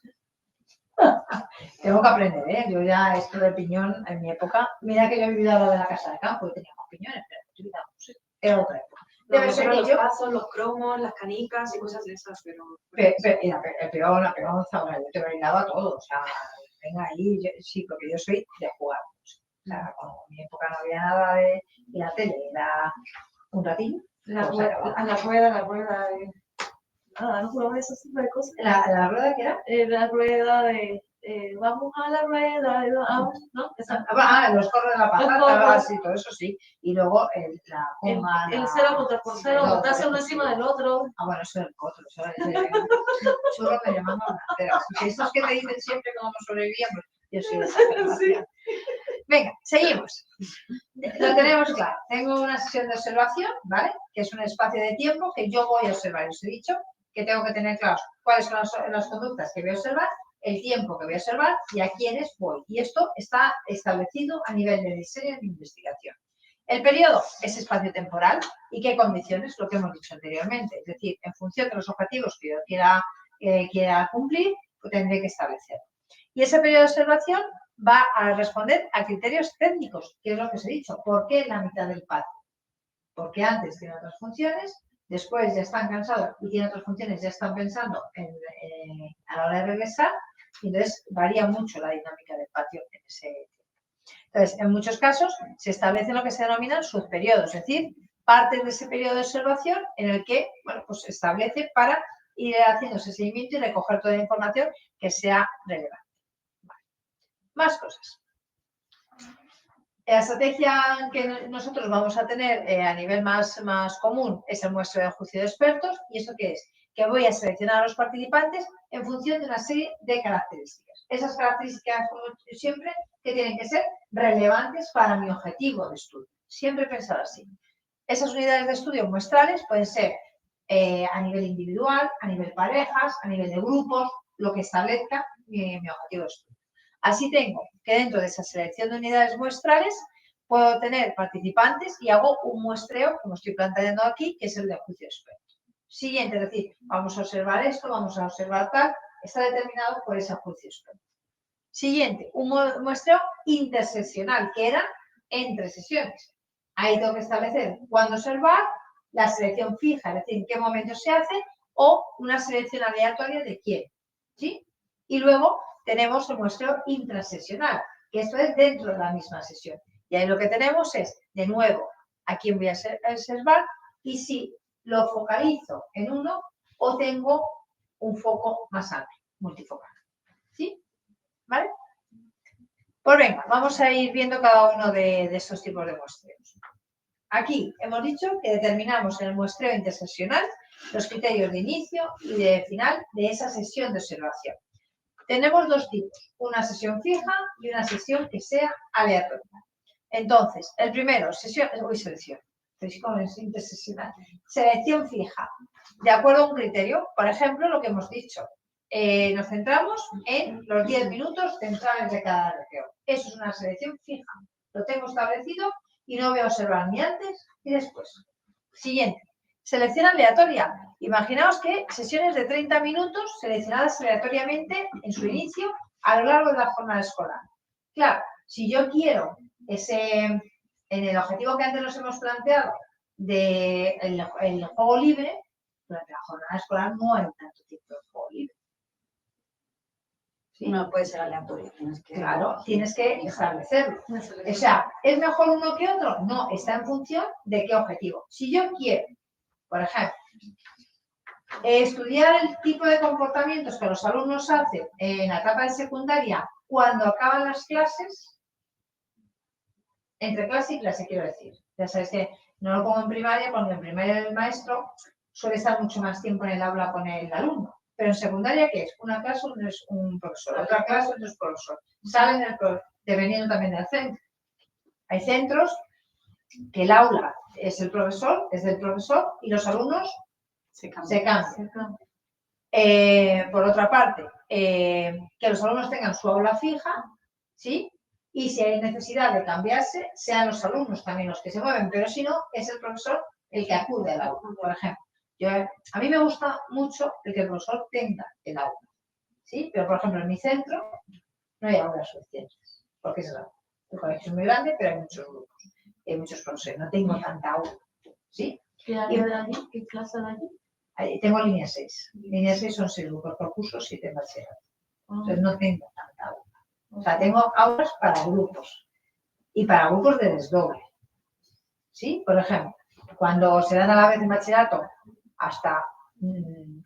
tengo que aprender, ¿eh? Yo ya esto del piñón en mi época, mira que yo he vivido a lo de la casa de campo y teníamos piñones, pero era otra época. Debe ser los pasos, los cromos, las canicas y cosas de esas, pero el peor ahora, yo te bailaba todo, o sea, venga ahí, sí, porque yo soy de jugar. O sea, como en mi época no había nada de la tele, era un ratillo. La rueda. Nada, no jugamos ese tipo de cosas. ¿La rueda qué era? La rueda de. Vamos a la rueda, ¿no? Los corros de la patata, así, todo eso sí. Y luego la coma. El 0 contra por 0, botarse uno encima del otro. Bueno, eso es el otro. Solo me llaman banderas. Estos que te dicen siempre cómo sobrevivíamos, yo soy de esa generación. Venga, seguimos. Lo tenemos claro. Tengo una sesión de observación, ¿vale? Que es un espacio de tiempo que yo voy a observar. Os he dicho que tengo que tener claros cuáles son las conductas que voy a observar, el tiempo que voy a observar y a quiénes voy. Y esto está establecido a nivel de diseño de investigación. El periodo es espacio temporal y qué condiciones, lo que hemos dicho anteriormente. Es decir, en función de los objetivos que yo quiera cumplir, pues tendré que establecer. Y ese periodo de observación va a responder a criterios técnicos, que es lo que os he dicho. ¿Por qué la mitad del patio? Porque antes tiene otras funciones, después ya están cansados y tienen otras funciones, ya están pensando a la hora de regresar, y entonces varía mucho la dinámica del patio en ese tiempo. Entonces, en muchos casos se establecen lo que se denominan subperiodos, es decir, partes de ese periodo de observación en el que, bueno, pues se establece para ir haciendo ese seguimiento y recoger toda la información que sea relevante. Vale. Más cosas. La estrategia que nosotros vamos a tener a nivel más común es el muestreo de juicio de expertos. ¿Y eso qué es? Que voy a seleccionar a los participantes en función de una serie de características. Esas características, como siempre, que tienen que ser relevantes para mi objetivo de estudio. Siempre pensar así. Esas unidades de estudio muestrales pueden ser a nivel individual, a nivel parejas, a nivel de grupos, lo que establezca mi objetivo de estudio. Así tengo que dentro de esa selección de unidades muestrales puedo tener participantes y hago un muestreo, como estoy planteando aquí, que es el de juicio de experto. Siguiente, es decir, vamos a observar esto, vamos a observar tal, está determinado por ese juicio de experto. Siguiente, un muestreo interseccional, que era entre sesiones. Ahí tengo que establecer cuándo observar, la selección fija, es decir, en qué momento se hace, o una selección aleatoria de quién. ¿Sí? Y luego tenemos el muestreo intrasesional, que esto es dentro de la misma sesión. Y ahí lo que tenemos es, de nuevo, a quién voy a observar y si lo focalizo en uno o tengo un foco más amplio, multifocal. ¿Sí? ¿Vale? Pues venga, vamos a ir viendo cada uno de estos tipos de muestreos. Aquí hemos dicho que determinamos en el muestreo intersesional los criterios de inicio y de final de esa sesión de observación. Tenemos dos tipos, una sesión fija y una sesión que sea aleatoria. Entonces, el primero, selección fija, de acuerdo a un criterio. Por ejemplo, lo que hemos dicho, nos centramos en los 10 minutos centrales de cada región. Eso es una selección fija. Lo tengo establecido y no voy a observar ni antes ni después. Siguiente. Selección aleatoria. Imaginaos que sesiones de 30 minutos seleccionadas aleatoriamente en su inicio a lo largo de la jornada escolar. Claro, si yo quiero en el objetivo que antes nos hemos planteado del juego libre, durante la jornada escolar no hay tanto tipo de juego libre. ¿Sí? No puede ser aleatorio. Tienes que establecerlo. O sea, ¿es mejor uno que otro? No, está en función de qué objetivo. Si yo quiero, por ejemplo, estudiar el tipo de comportamientos que los alumnos hacen en la etapa de secundaria cuando acaban las clases, entre clase y clase quiero decir. Ya sabes que no lo pongo en primaria porque en primaria el maestro suele estar mucho más tiempo en el aula con el alumno. Pero en secundaria, ¿qué es? Una clase es un profesor, otra clase otro es profesor. Salen dependiendo también del centro. Hay centros que el aula es del profesor y los alumnos se cambian. Por otra parte, que los alumnos tengan su aula fija, ¿sí? Y si hay necesidad de cambiarse, sean los alumnos también los que se mueven, pero si no, es el profesor el que acude al aula, por ejemplo. A mí me gusta mucho el que el profesor tenga el aula, ¿sí? Pero, por ejemplo, en mi centro no hay aulas suficientes, porque es grande. El colegio es muy grande, pero hay muchos grupos, hay muchos profesores, no tengo tanta aula, ¿sí? ¿Qué área de allí? ¿Qué clase de allí? Tengo línea 6. Línea 6 son 6 grupos por curso, 7 en bachillerato. Entonces no tengo tanta aula. O sea, tengo aulas para grupos y para grupos de desdoble. ¿Sí? Por ejemplo, cuando se dan a la vez en bachillerato hasta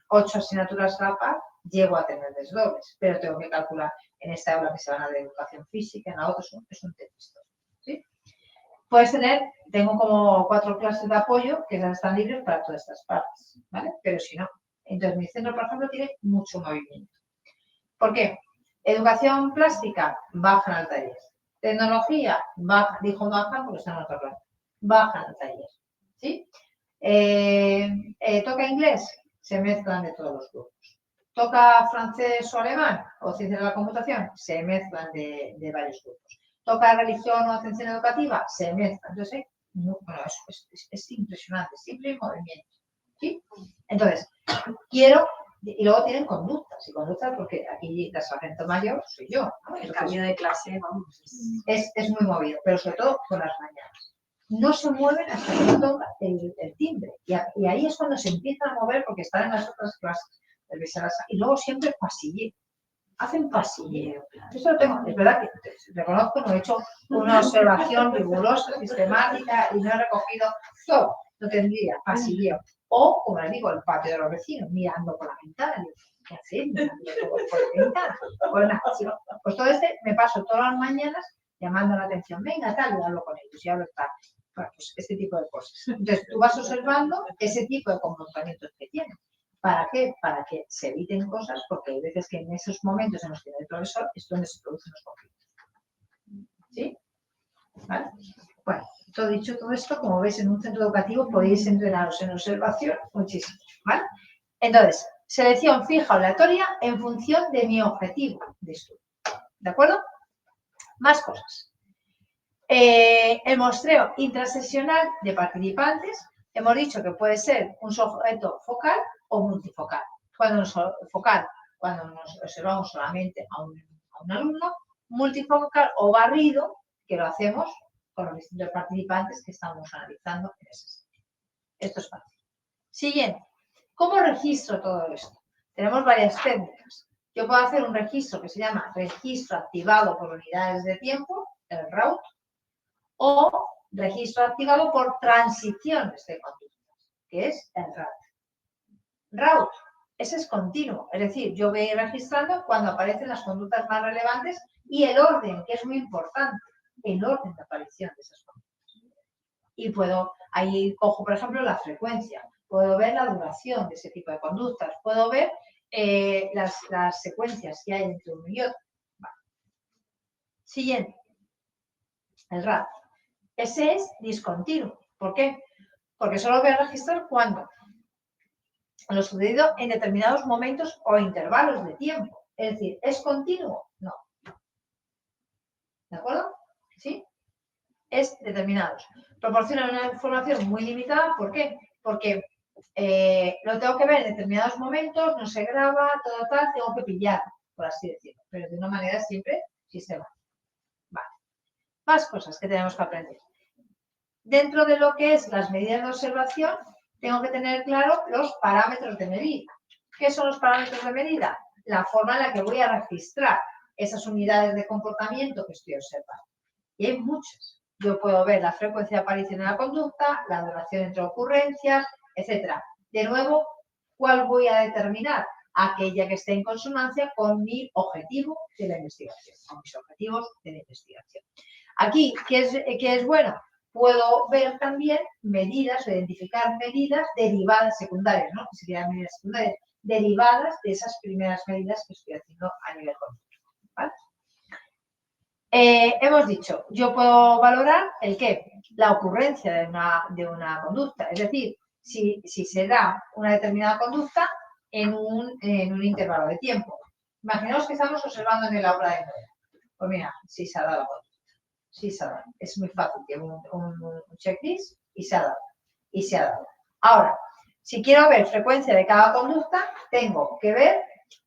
8 asignaturas a la par, llego a tener desdobles, pero tengo que calcular en esta aula que se van a de educación física, en la otra es un texto. ¿Sí? Puedes tengo como 4 clases de apoyo que están libres para todas estas partes, ¿vale? Pero si no, entonces mi centro, por ejemplo, tiene mucho movimiento. ¿Por qué? Educación plástica, bajan al taller. Tecnología, baja, dijo baja porque está en otro plano, bajan al taller. ¿Sí? Toca inglés, se mezclan de todos los grupos. Toca francés o alemán o ciencia de la computación, se mezclan de varios grupos. Toca religión o atención educativa, se mezclan. Entonces, es impresionante, siempre hay movimiento. ¿Sí? Entonces, quiero, y luego tienen conductas, y conductas porque aquí la sargento mayor soy yo, ¿no? El cambio de clase, vamos. Es muy movido, pero sobre todo por las mañanas. No se mueven hasta que toca el timbre. Y ahí es cuando se empiezan a mover porque están en las otras clases. Y luego siempre pasilleo. Hacen pasilleo. Eso lo tengo. Es verdad que reconozco, no he hecho una observación rigurosa, sistemática y no he recogido todo. No tendría pasilleo. O, como les digo, el patio de los vecinos, mirando por la ventana. Digo, ¿qué hacéis? Mirando por la ventana. Pues nada, pues todo me paso todas las mañanas llamando la atención. Venga, tal, y hablo con ellos, y hablo tal. Bueno, pues este tipo de cosas. Entonces, tú vas observando ese tipo de comportamientos que tienen. ¿Para qué? Para que se eviten cosas, porque hay veces que en esos momentos en los que no hay profesor es donde se producen los conflictos. ¿Sí? ¿Vale? Bueno, todo dicho todo esto, como veis en un centro educativo podéis entrenaros en observación muchísimo. ¿Vale? Entonces, selección fija o aleatoria en función de mi objetivo de estudio. ¿De acuerdo? Más cosas. El muestreo intrasesional de participantes, hemos dicho que puede ser un sujeto focal o multifocal. Cuando nos observamos solamente a un alumno, multifocal o barrido, que lo hacemos con los distintos participantes que estamos analizando en ese sentido. Esto es fácil. Siguiente. ¿Cómo registro todo esto? Tenemos varias técnicas. Yo puedo hacer un registro que se llama registro activado por unidades de tiempo, el RAUT, o registro activado por transiciones de conductas, que es el RAUT. RAUT, ese es continuo, es decir, yo voy registrando cuando aparecen las conductas más relevantes y el orden, que es muy importante, el orden de aparición de esas conductas. Y ahí cojo, por ejemplo, la frecuencia, puedo ver la duración de ese tipo de conductas, puedo ver las secuencias que hay entre uno y otro. Vale. Siguiente, el RAT. Ese es discontinuo. ¿Por qué? Porque solo voy a registrar cuando lo sucedido en determinados momentos o intervalos de tiempo. Es decir, ¿es continuo? No. ¿De acuerdo? ¿Sí? Es determinados. Proporciona una información muy limitada. ¿Por qué? Porque lo tengo que ver en determinados momentos, no se graba, todo tal, tengo que pillar, por así decirlo, pero de una manera siempre sistemática. Vale. Más cosas que tenemos que aprender. Dentro de lo que es las medidas de observación, tengo que tener claro los parámetros de medida. ¿Qué son los parámetros de medida? La forma en la que voy a registrar esas unidades de comportamiento que estoy observando. Y hay muchas. Yo puedo ver la frecuencia de aparición de la conducta, la duración entre ocurrencias, etc. De nuevo, ¿cuál voy a determinar? Aquella que esté en consonancia con mi objetivo de la investigación, con mis objetivos de la investigación. Aquí, ¿qué es bueno? Puedo ver también medidas, identificar medidas derivadas secundarias, ¿no? Que serían medidas secundarias, derivadas de esas primeras medidas que estoy haciendo a nivel conductual, ¿vale? Hemos dicho, yo puedo valorar el qué, la ocurrencia de una conducta, es decir, si se da una determinada conducta en un intervalo de tiempo. Imaginaos que estamos observando en el aula de Noé. Pues mira, si se ha dado la conducta. Sí se ha dado. Es muy fácil, llevo un checklist y se ha dado. Y se ha dado. Ahora, si quiero ver frecuencia de cada conducta, tengo que ver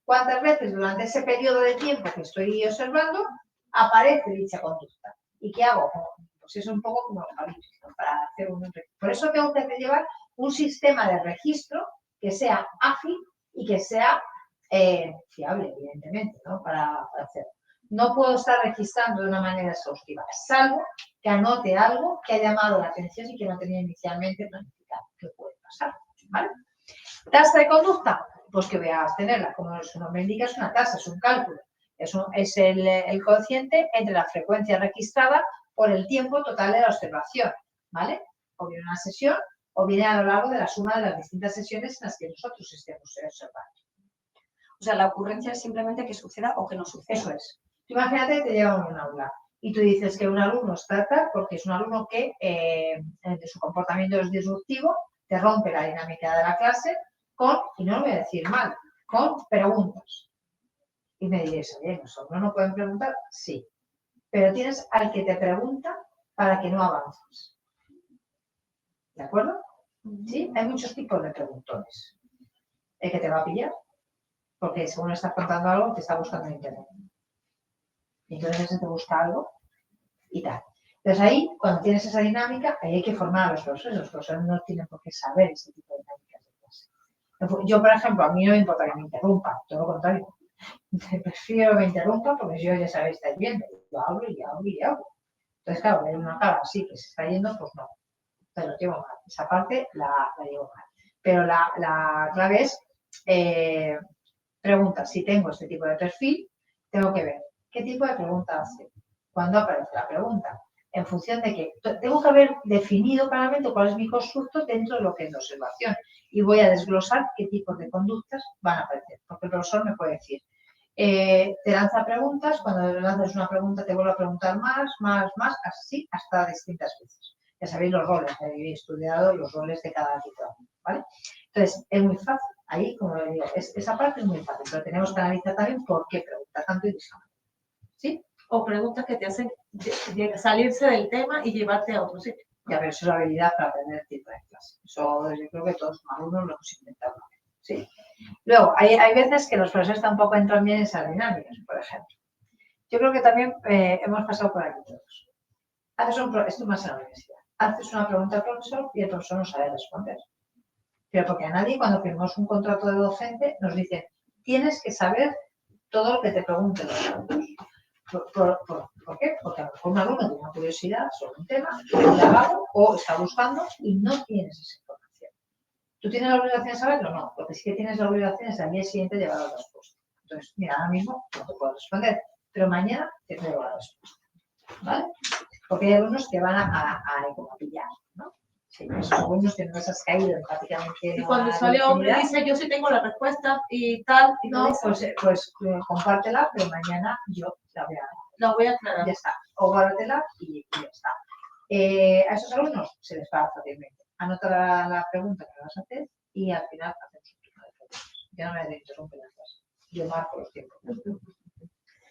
cuántas veces durante ese periodo de tiempo que estoy observando aparece dicha conducta. ¿Y qué hago? Pues es un poco como algoritmo para hacer un registro. Por eso tengo que llevar un sistema de registro que sea ágil y que sea fiable, evidentemente, ¿no? Para hacerlo. No puedo estar registrando de una manera exhaustiva, salvo que anote algo que ha llamado la atención y que no tenía inicialmente planificado. ¿Qué puede pasar? ¿Vale? ¿Tasa de conducta? Pues que voy a tenerla, como su nombre indica, es una tasa, es un cálculo. Es el cociente entre la frecuencia registrada por el tiempo total de la observación, ¿vale? O bien una sesión, o bien a lo largo de la suma de las distintas sesiones en las que nosotros estemos observando. O sea, la ocurrencia es simplemente que suceda o que no suceda. Eso es. Imagínate que te llevan a un aula y tú dices que un alumno está tal porque es un alumno que su comportamiento es disruptivo, te rompe la dinámica de la clase y no lo voy a decir mal, con preguntas. Y me diréis, oye, ¿nosotros no pueden preguntar? Sí. Pero tienes al que te pregunta para que no avances. ¿De acuerdo? ¿Sí? Hay muchos tipos de preguntones. El que te va a pillar, porque según estás contando algo, te está buscando en internet. Y entonces ese te busca algo y tal. Entonces ahí, cuando tienes esa dinámica, ahí hay que formar a los profesores. Los profesores no tienen por qué saber ese tipo de dinámicas de clase. Yo, por ejemplo, a mí no me importa que me interrumpa, todo lo contrario. Prefiero que me interrumpa porque yo ya sabéis, estáis viendo. Yo hablo y hablo y hablo. Entonces, claro, ver una cara así que se está yendo, pues no. Te lo llevo mal. Esa parte la llevo mal. Pero la clave es preguntas. Si tengo este tipo de perfil, tengo que ver qué tipo de pregunta hace, cuándo aparece la pregunta, en función de que tengo que haber definido claramente cuál es mi constructo dentro de lo que es la observación y voy a desglosar qué tipos de conductas van a aparecer, porque el profesor me puede decir, te lanza preguntas, cuando le lanzas una pregunta te vuelve a preguntar más, así hasta distintas veces. Ya sabéis los roles, habéis estudiado los roles de cada tipo, ¿vale? Entonces, es muy fácil, ahí, como le digo, esa parte es muy fácil, pero tenemos que analizar también por qué pregunta tanto y de esa manera, ¿sí? O preguntas que te hacen salirse del tema y llevarte a otro sitio. Ya, pero eso es la habilidad para aprender el tipo de clase. Eso yo creo que todos los alumnos lo hemos inventado, ¿sí? Luego, hay veces que los profesores tampoco entran bien en esas dinámicas, por ejemplo. Yo creo que también hemos pasado por aquí todos. Esto más en la universidad. Haces una pregunta al profesor y el profesor no sabe responder. Pero porque a nadie, cuando firmamos un contrato de docente, nos dicen, tienes que saber todo lo que te pregunten los alumnos. ¿Por qué? Porque a lo mejor un alumno tiene una curiosidad sobre un tema, o está buscando y no tienes esa información. ¿Tú tienes la obligación de saberlo? No, porque sí que tienes la obligación es al día siguiente llevar la respuesta. Entonces, mira, ahora mismo no te puedo responder, pero mañana te traigo la respuesta. ¿Vale? Porque hay alumnos que van a pillar, ¿no? Sí, esos alumnos que no les has caído empáticamente. Y cuando sale hombre y dice, yo sí tengo la respuesta y tal. Y no, pues compártela, pero mañana yo la voy a aclarar. Ya está. O guárdatela y ya está. A esos alumnos se les va fácilmente. Anota la pregunta que vas a hacer y al final hacemos un turno de preguntas. Ya no me interrumpen las cosas. Yo marco los tiempos.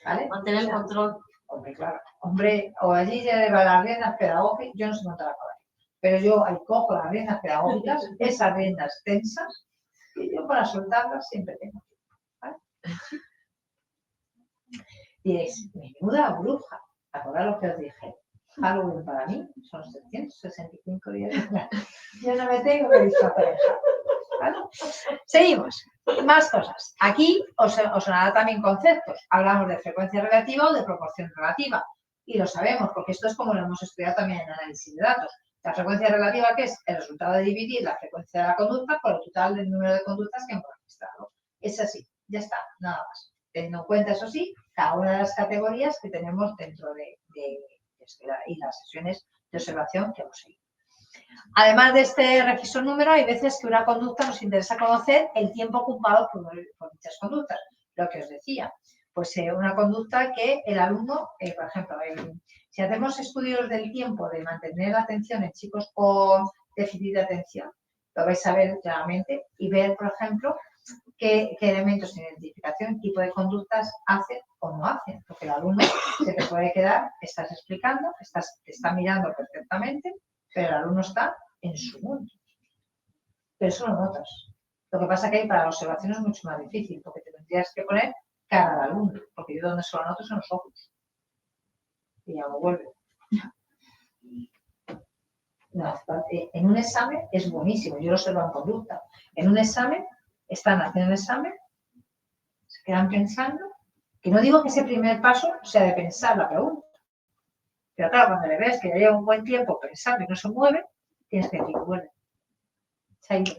¿Vale? Mantener el control. Hombre, claro. Hombre, o allí lleva las riendas pedagógicas, yo no sé montar a caballo, pero yo ahí cojo las riendas pedagógicas, esas riendas tensas, y yo para soltarlas siempre tengo tiempo. ¿Vale? Y es menuda bruja. Acordad lo que os dije. Halloween para mí son 765 días. Yo no me tengo que disfrazar. ¿Vale? Seguimos. Más cosas. Aquí os sonará también conceptos. Hablamos de frecuencia relativa o de proporción relativa. Y lo sabemos, porque esto es como lo hemos estudiado también en análisis de datos. La frecuencia relativa, que es el resultado de dividir la frecuencia de la conducta por el total del número de conductas que hemos registrado. Es así, ya está, nada más. Teniendo en cuenta, eso sí, cada una de las categorías que tenemos dentro de y las sesiones de observación que hemos seguido. Además de este registro número, hay veces que una conducta nos interesa conocer el tiempo ocupado por dichas conductas. Lo que os decía, pues una conducta que el alumno, por ejemplo, si hacemos estudios del tiempo de mantener la atención en chicos con déficit de atención, lo vais a ver claramente y ver, por ejemplo, qué elementos de identificación, tipo de conductas hacen o no hacen, porque el alumno se te puede quedar, estás explicando, te está mirando perfectamente, pero el alumno está en su mundo. Pero eso lo notas. Lo que pasa que ahí para la observación es mucho más difícil, porque te tendrías que poner cara al alumno, porque yo donde solo noto son los ojos. Y ya lo vuelve. No, en un examen es buenísimo, yo lo observo en conducta. En un examen, están haciendo un examen, se quedan pensando, que no digo que ese primer paso sea de pensar la pregunta, pero claro, cuando le ves que ya lleva un buen tiempo pensando y no se mueve, tienes que decir, vuelve. Se ha ido.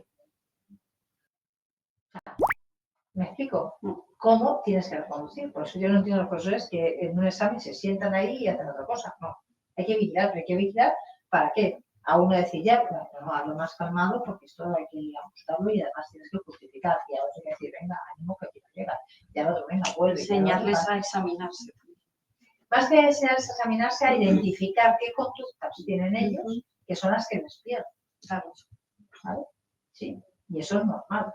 ¿Me explico? ¿Cómo tienes que reconducir? Por eso yo no entiendo a los profesores que en un examen se sientan ahí y hacen otra cosa. No, hay que vigilar, pero hay que vigilar ¿para qué? A uno decir ya, bueno, no, hazlo más calmado porque esto hay que ajustarlo y además tienes que justificar. Y a otro hay que decir, venga, ánimo que aquí no llega. Y al otro, venga, vuelve. Enseñarles a examinarse. Más que enseñarles a examinarse, a identificar qué conductas tienen ellos, que son las que les pierden. Claro. ¿Vale? Sí, y eso es normal.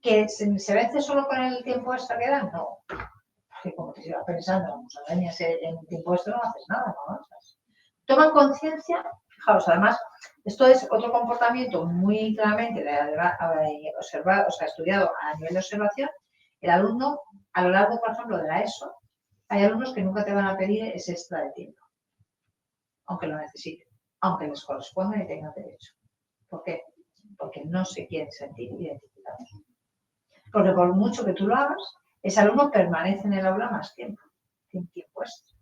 ¿Que se vence solo con el tiempo extra que dan? No. Porque como te sigas pensando, vamos a dañas en el tiempo extra, no haces nada, no avanzas. Toman conciencia, fijaos, además, esto es otro comportamiento muy claramente observado, o sea, estudiado a nivel de observación. El alumno, a lo largo, por ejemplo, de la ESO, hay alumnos que nunca te van a pedir ese extra de tiempo, aunque lo necesiten, aunque les corresponda y tengan derecho. ¿Por qué? Porque no se quieren sentir identificados. Porque por mucho que tú lo hagas, ese alumno permanece en el aula más tiempo, sin tiempo extra.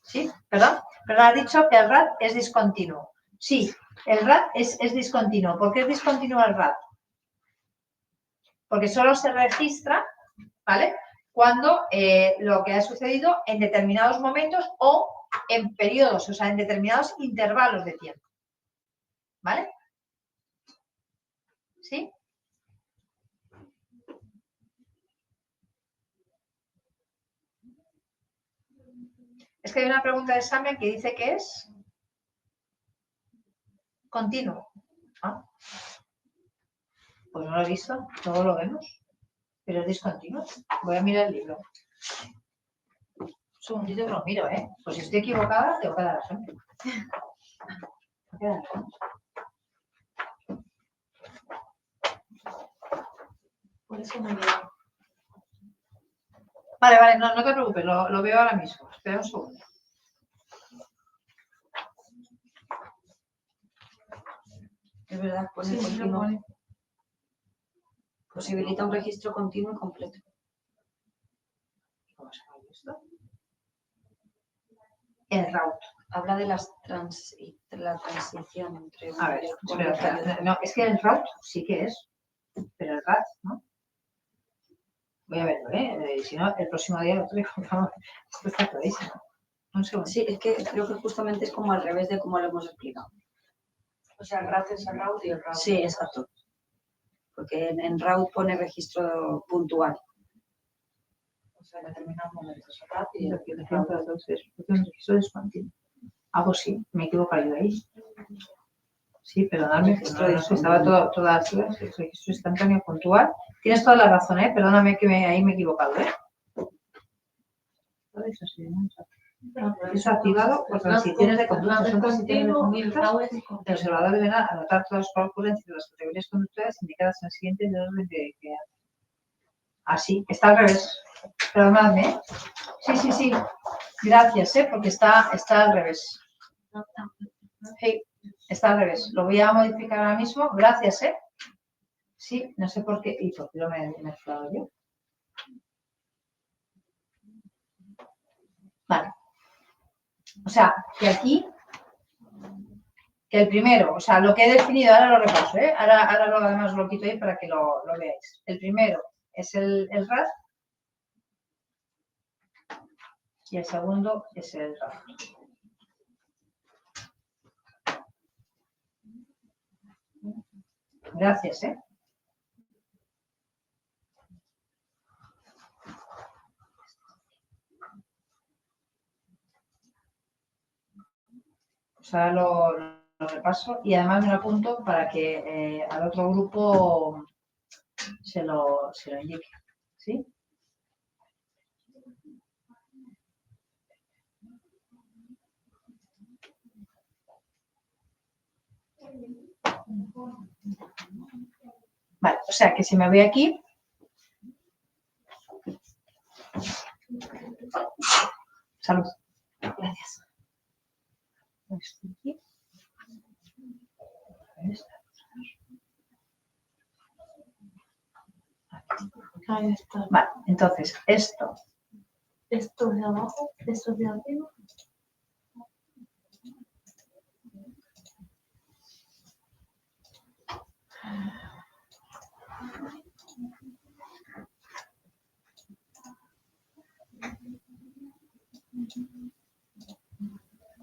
¿Sí? ¿Perdón? Pero has dicho que el RAT es discontinuo. Sí, el RAT es discontinuo. ¿Por qué es discontinuo el RAT? porque solo se registra, ¿vale? Cuando lo que ha sucedido en determinados momentos o en periodos, o sea, en determinados intervalos de tiempo, ¿vale? ¿Sí? Es que hay una pregunta de examen que dice que es continuo. ¿Ah? Pues no lo he visto, todo lo vemos, pero es discontinuo. Voy a mirar el libro. Un segundito que lo miro, ¿eh? Pues si estoy equivocada, tengo que dar razón. Por eso me llevo. Vale, no te preocupes, lo veo ahora mismo. Espera un segundo. Es verdad, pone Sí, continuo. lo pone. Posibilita un registro continuo y completo. ¿Cómo se llama esto? El route. Habla de la transición entre... A ver, espera, no, es que el route sí que es, pero el RAT, ¿no? Voy a verlo, ¿eh? Si no, el próximo día lo traigo. Esto está clarísimo. Un segundo. Sí, es que creo que justamente es como al revés de cómo lo hemos explicado. O sea, el RAT es el route y el route. Sí, exacto. Porque en route pone registro puntual. O sea, en determinados momentos el RAT y Y el lo que decía para todos es un registro discontinuo. Algo sí, me he equivocado yo ahí. Sí, perdonadme, que no estaba todas las registro instantáneo puntual. Tienes toda la razón, perdóname que ahí me he equivocado, Es activado por transiciones de conducta. Son transiciones de conducta. El observador deberá anotar todas las ocurrencias de las categorías conductuales indicadas en el siguiente de orden de crear. Así, está al revés. Perdonadme, Sí. Gracias, porque está al revés. Sí, está al revés. Lo voy a modificar ahora mismo. Gracias, Sí, no sé por qué. ¿Y por qué lo me he mezclado yo? Vale. O sea, que aquí, que el primero, o sea, lo que he definido, ahora lo repaso, Ahora lo además lo quito ahí para que lo veáis. El primero es el RAD y el segundo es el RAD. Gracias, Pues ahora lo repaso y además me lo apunto para que al otro grupo se lo indique. ¿Sí? Vale, o sea que si me voy aquí. Salud. Gracias. Ahí está. Vale, entonces esto. Esto de abajo, esto de arriba.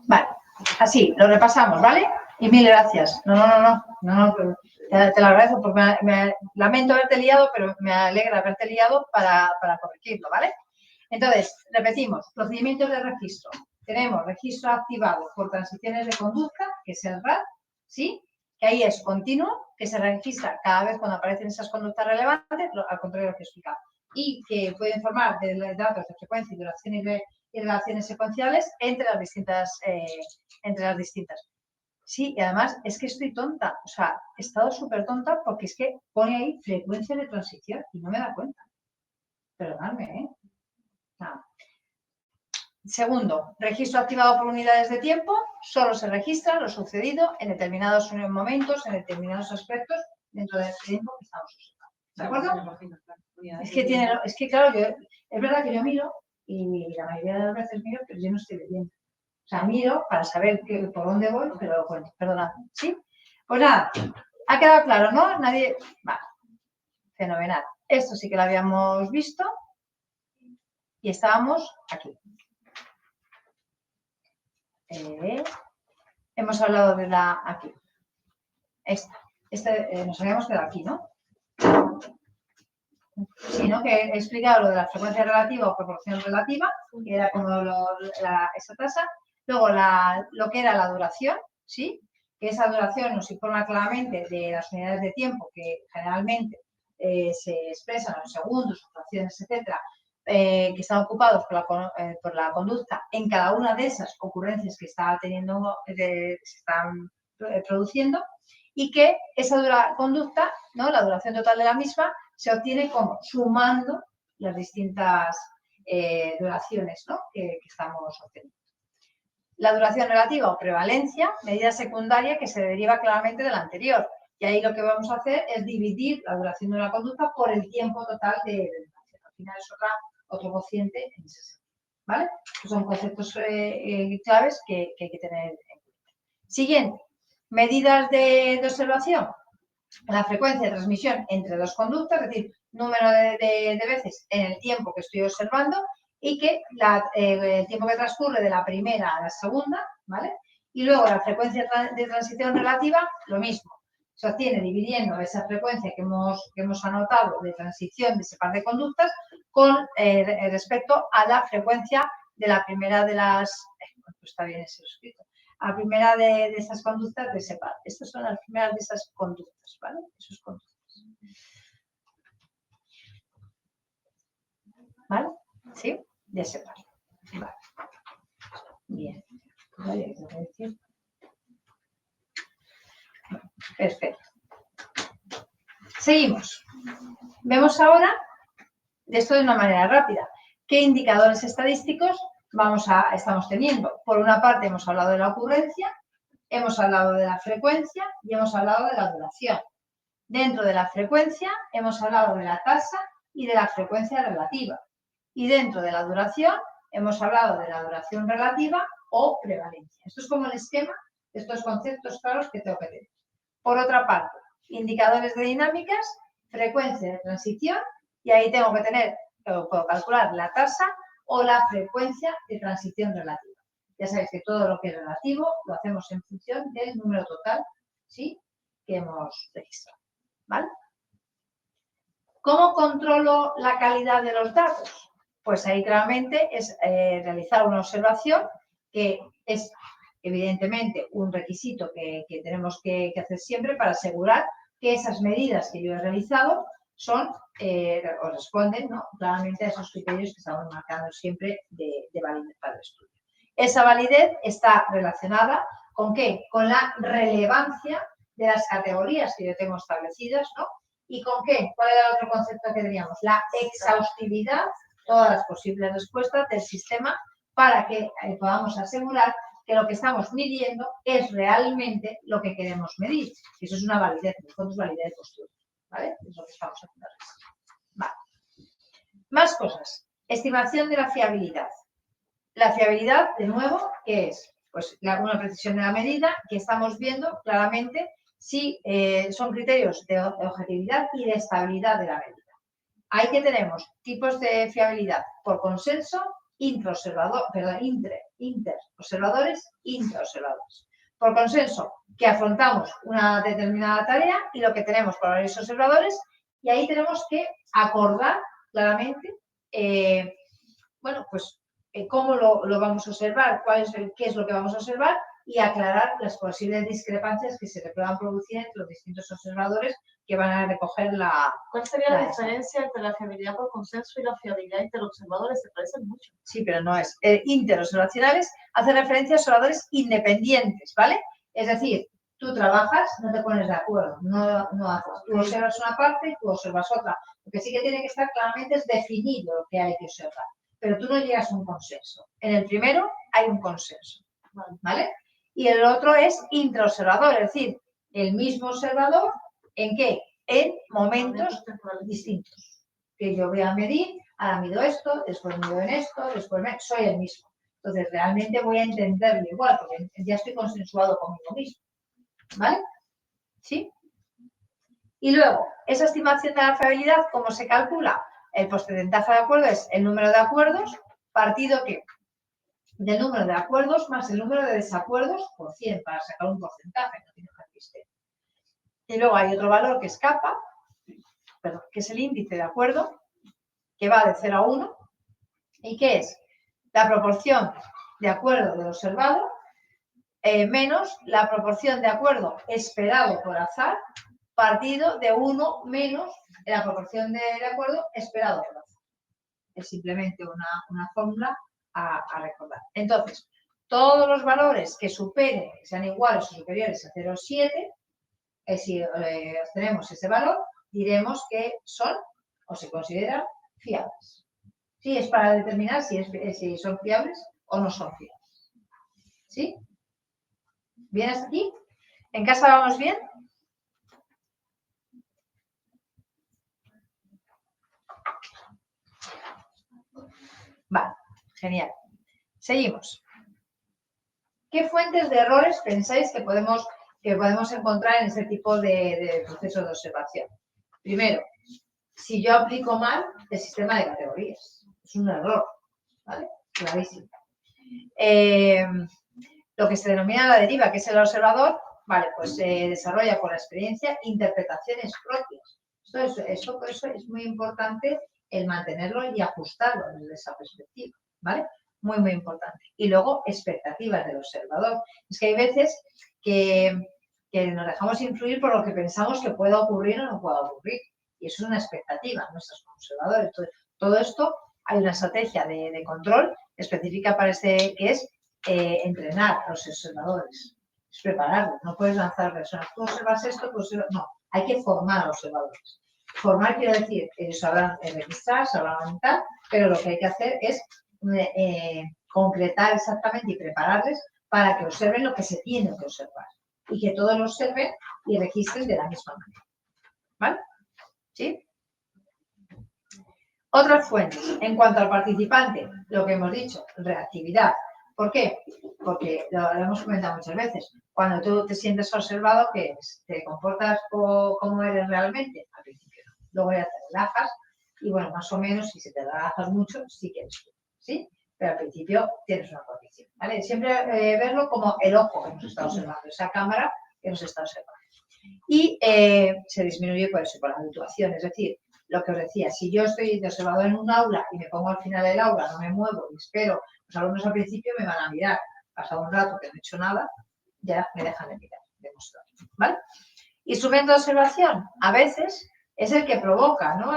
Vale, así, lo repasamos, ¿vale? Y mil gracias. No, te lo agradezco porque me lamento haberte liado, pero me alegra haberte liado para corregirlo, ¿vale? Entonces, repetimos, procedimientos de registro. Tenemos registro activado por transiciones de conducta, que es el RAD, ¿sí? Que ahí es continuo, que se registra cada vez cuando aparecen esas conductas relevantes, al contrario de lo que he explicado. Y que puede informar de los datos de frecuencia y duración y relaciones secuenciales entre las distintas. Sí, y además es que estoy tonta, o sea, he estado súper tonta porque es que pone ahí frecuencia de transición y no me da cuenta. Perdonadme, Nada. Segundo, registro activado por unidades de tiempo, solo se registra lo sucedido en determinados momentos, en determinados aspectos dentro del tiempo que estamos usando. ¿De acuerdo? Es que claro, es verdad que yo miro y la mayoría de las veces miro, pero yo no estoy leyendo. O sea, miro para saber por dónde voy, pero lo cuento. Perdonad. ¿Sí? Pues nada, ha quedado claro, ¿no? Nadie. Vale. Fenomenal. Esto sí que lo habíamos visto y estábamos aquí. Hemos hablado de la aquí. Nos habíamos quedado aquí, ¿no? Sí, ¿no? Que he explicado lo de la frecuencia relativa o proporción relativa, que era como esa tasa. Luego lo que era la duración, ¿sí? Que esa duración nos informa claramente de las unidades de tiempo que generalmente se expresan en segundos, fracciones, etcétera, que están ocupados por la conducta en cada una de esas ocurrencias que se están produciendo, y que esa conducta, ¿no? La duración total de la misma, se obtiene como sumando las distintas duraciones, ¿no? que estamos obteniendo. La duración relativa o prevalencia, medida secundaria que se deriva claramente de la anterior. Y ahí lo que vamos a hacer es dividir la duración de una conducta por el tiempo total de duración. Al final es otro cociente en ese sentido. ¿Vale? Son conceptos claves que hay que tener en cuenta. Siguiente. Medidas de observación. La frecuencia de transmisión entre dos conductas, es decir, número de veces en el tiempo que estoy observando y que el tiempo que transcurre de la primera a la segunda, ¿vale? Y luego la frecuencia de transición relativa, lo mismo. Se obtiene dividiendo esa frecuencia que hemos anotado de transición de ese par de conductas con respecto a la frecuencia de la primera de las... Pues está bien ese escrito. A la primera de esas conductas de ese par. Estas son las primeras de esas conductas, ¿vale? Esas conductas. ¿Vale? ¿Sí? De ese par. Vale. Bien. Vale, perfecto. Seguimos. Vemos ahora, de esto de una manera rápida, qué indicadores estadísticos estamos teniendo. Por una parte hemos hablado de la ocurrencia, hemos hablado de la frecuencia y hemos hablado de la duración. Dentro de la frecuencia hemos hablado de la tasa y de la frecuencia relativa. Y dentro de la duración hemos hablado de la duración relativa o prevalencia. Esto es como el esquema de estos conceptos claros que tengo que tener. Por otra parte, indicadores de dinámicas, frecuencia de transición, y ahí tengo que puedo calcular la tasa o la frecuencia de transición relativa. Ya sabéis que todo lo que es relativo lo hacemos en función del número total, ¿sí?, que hemos registrado. ¿Vale? ¿Cómo controlo la calidad de los datos? Pues ahí claramente es realizar una observación que es evidentemente un requisito que tenemos que hacer siempre para asegurar que esas medidas que yo he realizado o responden, ¿no?, claramente a esos criterios que estamos marcando siempre de validez para el estudio. Esa validez está relacionada ¿con qué? Con la relevancia de las categorías que yo tengo establecidas, ¿no? ¿Y con qué? ¿Cuál era el otro concepto que teníamos? La exhaustividad, todas las posibles respuestas del sistema para que podamos asegurar que lo que estamos midiendo es realmente lo que queremos medir. Eso es una validez, nosotros validez de postura, ¿vale? Es lo que estamos haciendo. Vale. Más cosas. Estimación de la fiabilidad. La fiabilidad, de nuevo, ¿qué es? Pues una precisión de la medida que estamos viendo claramente si son criterios de objetividad y de estabilidad de la medida. Ahí que tenemos tipos de fiabilidad por consenso, interobservadores, intraobservadores. Por consenso, que afrontamos una determinada tarea y lo que tenemos por varios observadores, y ahí tenemos que acordar claramente, cómo lo vamos a observar, qué es lo que vamos a observar y aclarar las posibles discrepancias que se le puedan producir entre los distintos observadores que van a recoger la... ¿Cuál sería la diferencia entre la fiabilidad por consenso y la fiabilidad interobservadores? Se parecen mucho. Sí, pero no es. Interobservacionales hace referencia a observadores independientes, ¿vale? Es decir, tú trabajas, no te pones de acuerdo, no haces. Tú observas una parte y tú observas otra. Lo que sí que tiene que estar claramente es definido lo que hay que observar. Pero tú no llegas a un consenso. En el primero hay un consenso, ¿vale? Y el otro es intraobservador, es decir, el mismo observador, ¿en qué? En momentos distintos. Que yo voy a medir, ahora mido esto, después mido en esto, después soy el mismo. Entonces, realmente voy a entenderlo igual, porque ya estoy consensuado conmigo mismo, ¿vale? ¿Sí? Y luego, esa estimación de la fiabilidad, ¿cómo se calcula? El porcentaje de acuerdo es el número de acuerdos partido ¿qué? Del número de acuerdos más el número de desacuerdos por 100 para sacar un porcentaje, no tiene que existir. Y luego hay otro valor que es kappa, que es el índice de acuerdo, que va de 0 a 1, y que es la proporción de acuerdo del observado menos la proporción de acuerdo esperado por azar partido de 1 menos la proporción de acuerdo esperado por azar. Es simplemente una fórmula a recordar. Entonces, todos los valores que superen, que sean iguales o superiores a 0,7, si obtenemos ese valor, diremos que son o se consideran fiables. Sí, es para determinar si son fiables o no son fiables. ¿Sí? ¿Bien hasta aquí? ¿En casa vamos bien? Vale, genial. Seguimos. ¿Qué fuentes de errores pensáis que podemos encontrar en este tipo de procesos de observación? Primero, si yo aplico mal el sistema de categorías. Es un error, ¿vale? Clarísimo. Lo que se denomina la deriva, que es el observador, vale, pues se desarrolla por la experiencia interpretaciones propias. Por eso es muy importante el mantenerlo y ajustarlo desde esa perspectiva, ¿vale? Muy, muy importante. Y luego, expectativas del observador. Es que hay veces que nos dejamos influir por lo que pensamos que pueda ocurrir o no pueda ocurrir. Y eso es una expectativa nuestra como observadores. Entonces, todo esto, hay una estrategia de control específica para que es entrenar a los observadores. Es prepararlos. No puedes lanzar personas. Tú observas esto, pues no. Hay que formar a los observadores. Formar quiere decir, ellos sabrán registrar, sabrán aumentar, pero lo que hay que hacer es concretar exactamente y prepararles para que observen lo que se tiene que observar y que todos lo observen y registren de la misma manera. ¿Vale? ¿Sí? Otras fuentes. En cuanto al participante, lo que hemos dicho, reactividad. ¿Por qué? Porque lo hemos comentado muchas veces. Cuando tú te sientes observado, ¿qué es? ¿Te comportas como eres realmente? Al principio no. Luego ya te relajas y, bueno, más o menos, si se te relajas mucho, sí que eres tú, ¿sí? Pero al principio tienes una condición, ¿vale? Siempre verlo como el ojo que nos está observando, esa cámara que nos está observando. Y se disminuye por eso, por la habituación. Es decir, lo que os decía, si yo estoy de observador en un aula y me pongo al final del aula, no me muevo y espero, los alumnos al principio me van a mirar. Pasado un rato que no he hecho nada, ya me dejan de mirar, de mostrar, ¿vale? Instrumento de observación, a veces es el que provoca, ¿no?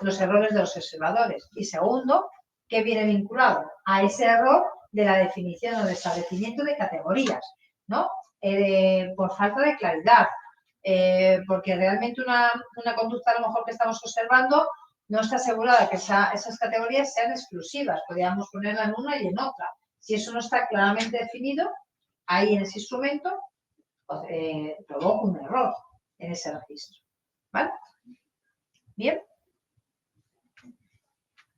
Los errores de los observadores. Y segundo, que viene vinculado a ese error de la definición o de establecimiento de categorías, ¿no? Por falta de claridad, porque realmente una conducta a lo mejor que estamos observando no está asegurada que esas categorías sean exclusivas, podríamos ponerla en una y en otra. Si eso no está claramente definido, ahí en ese instrumento provoca un error en ese registro. ¿Vale? Bien.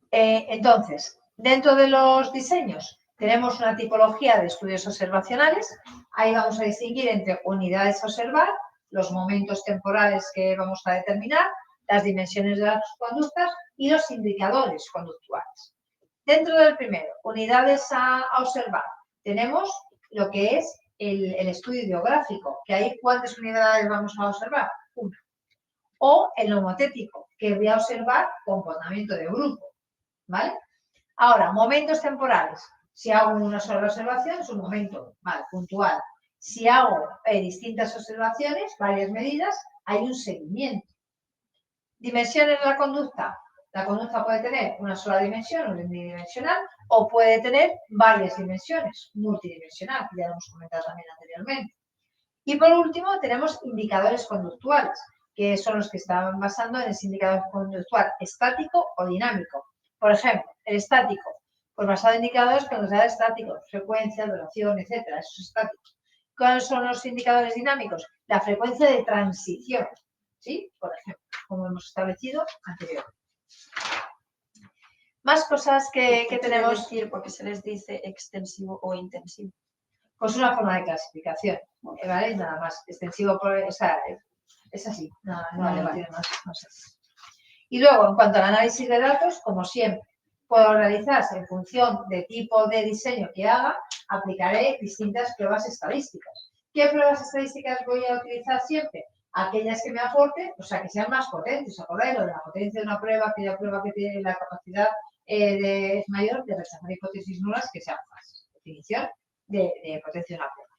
Entonces, dentro de los diseños tenemos una tipología de estudios observacionales. Ahí vamos a distinguir entre unidades a observar, los momentos temporales que vamos a determinar, las dimensiones de las conductas y los indicadores conductuales. Dentro del primero, unidades a observar, tenemos lo que es el estudio ideográfico, que ahí ¿cuántas unidades vamos a observar? Una. O el nomotético, que voy a observar comportamiento de grupo, ¿vale? Ahora, momentos temporales. Si hago una sola observación, es un momento puntual. Si hago distintas observaciones, varias medidas, hay un seguimiento. Dimensiones de la conducta. La conducta puede tener una sola dimensión, unidimensional, o puede tener varias dimensiones, multidimensional, que ya lo hemos comentado también anteriormente. Y por último, tenemos indicadores conductuales, que son los que están basando en ese indicador conductual estático o dinámico. Por ejemplo, el estático, pues basado en indicadores conductuales estáticos, frecuencia, duración, etcétera, esos estáticos. ¿Cuáles son los indicadores dinámicos? La frecuencia de transición, ¿sí? Por ejemplo, como hemos establecido anteriormente. Más cosas que tenemos. Decir porque se les dice extensivo o intensivo. Pues una forma de clasificación, ¿vale? Nada más. Extensivo, o sea, Es así, no Vale. tiene más, no sé. Y luego, en cuanto al análisis de datos, como siempre, puedo realizarse en función del tipo de diseño que haga, aplicaré distintas pruebas estadísticas. ¿Qué pruebas estadísticas voy a utilizar siempre? Aquellas que me aporten, o sea, que sean más potentes. ¿Acordáis lo de la potencia de una prueba? Aquella prueba que tiene la capacidad es mayor de rechazar hipótesis nulas que sean falsas. Definición de potencia de una prueba.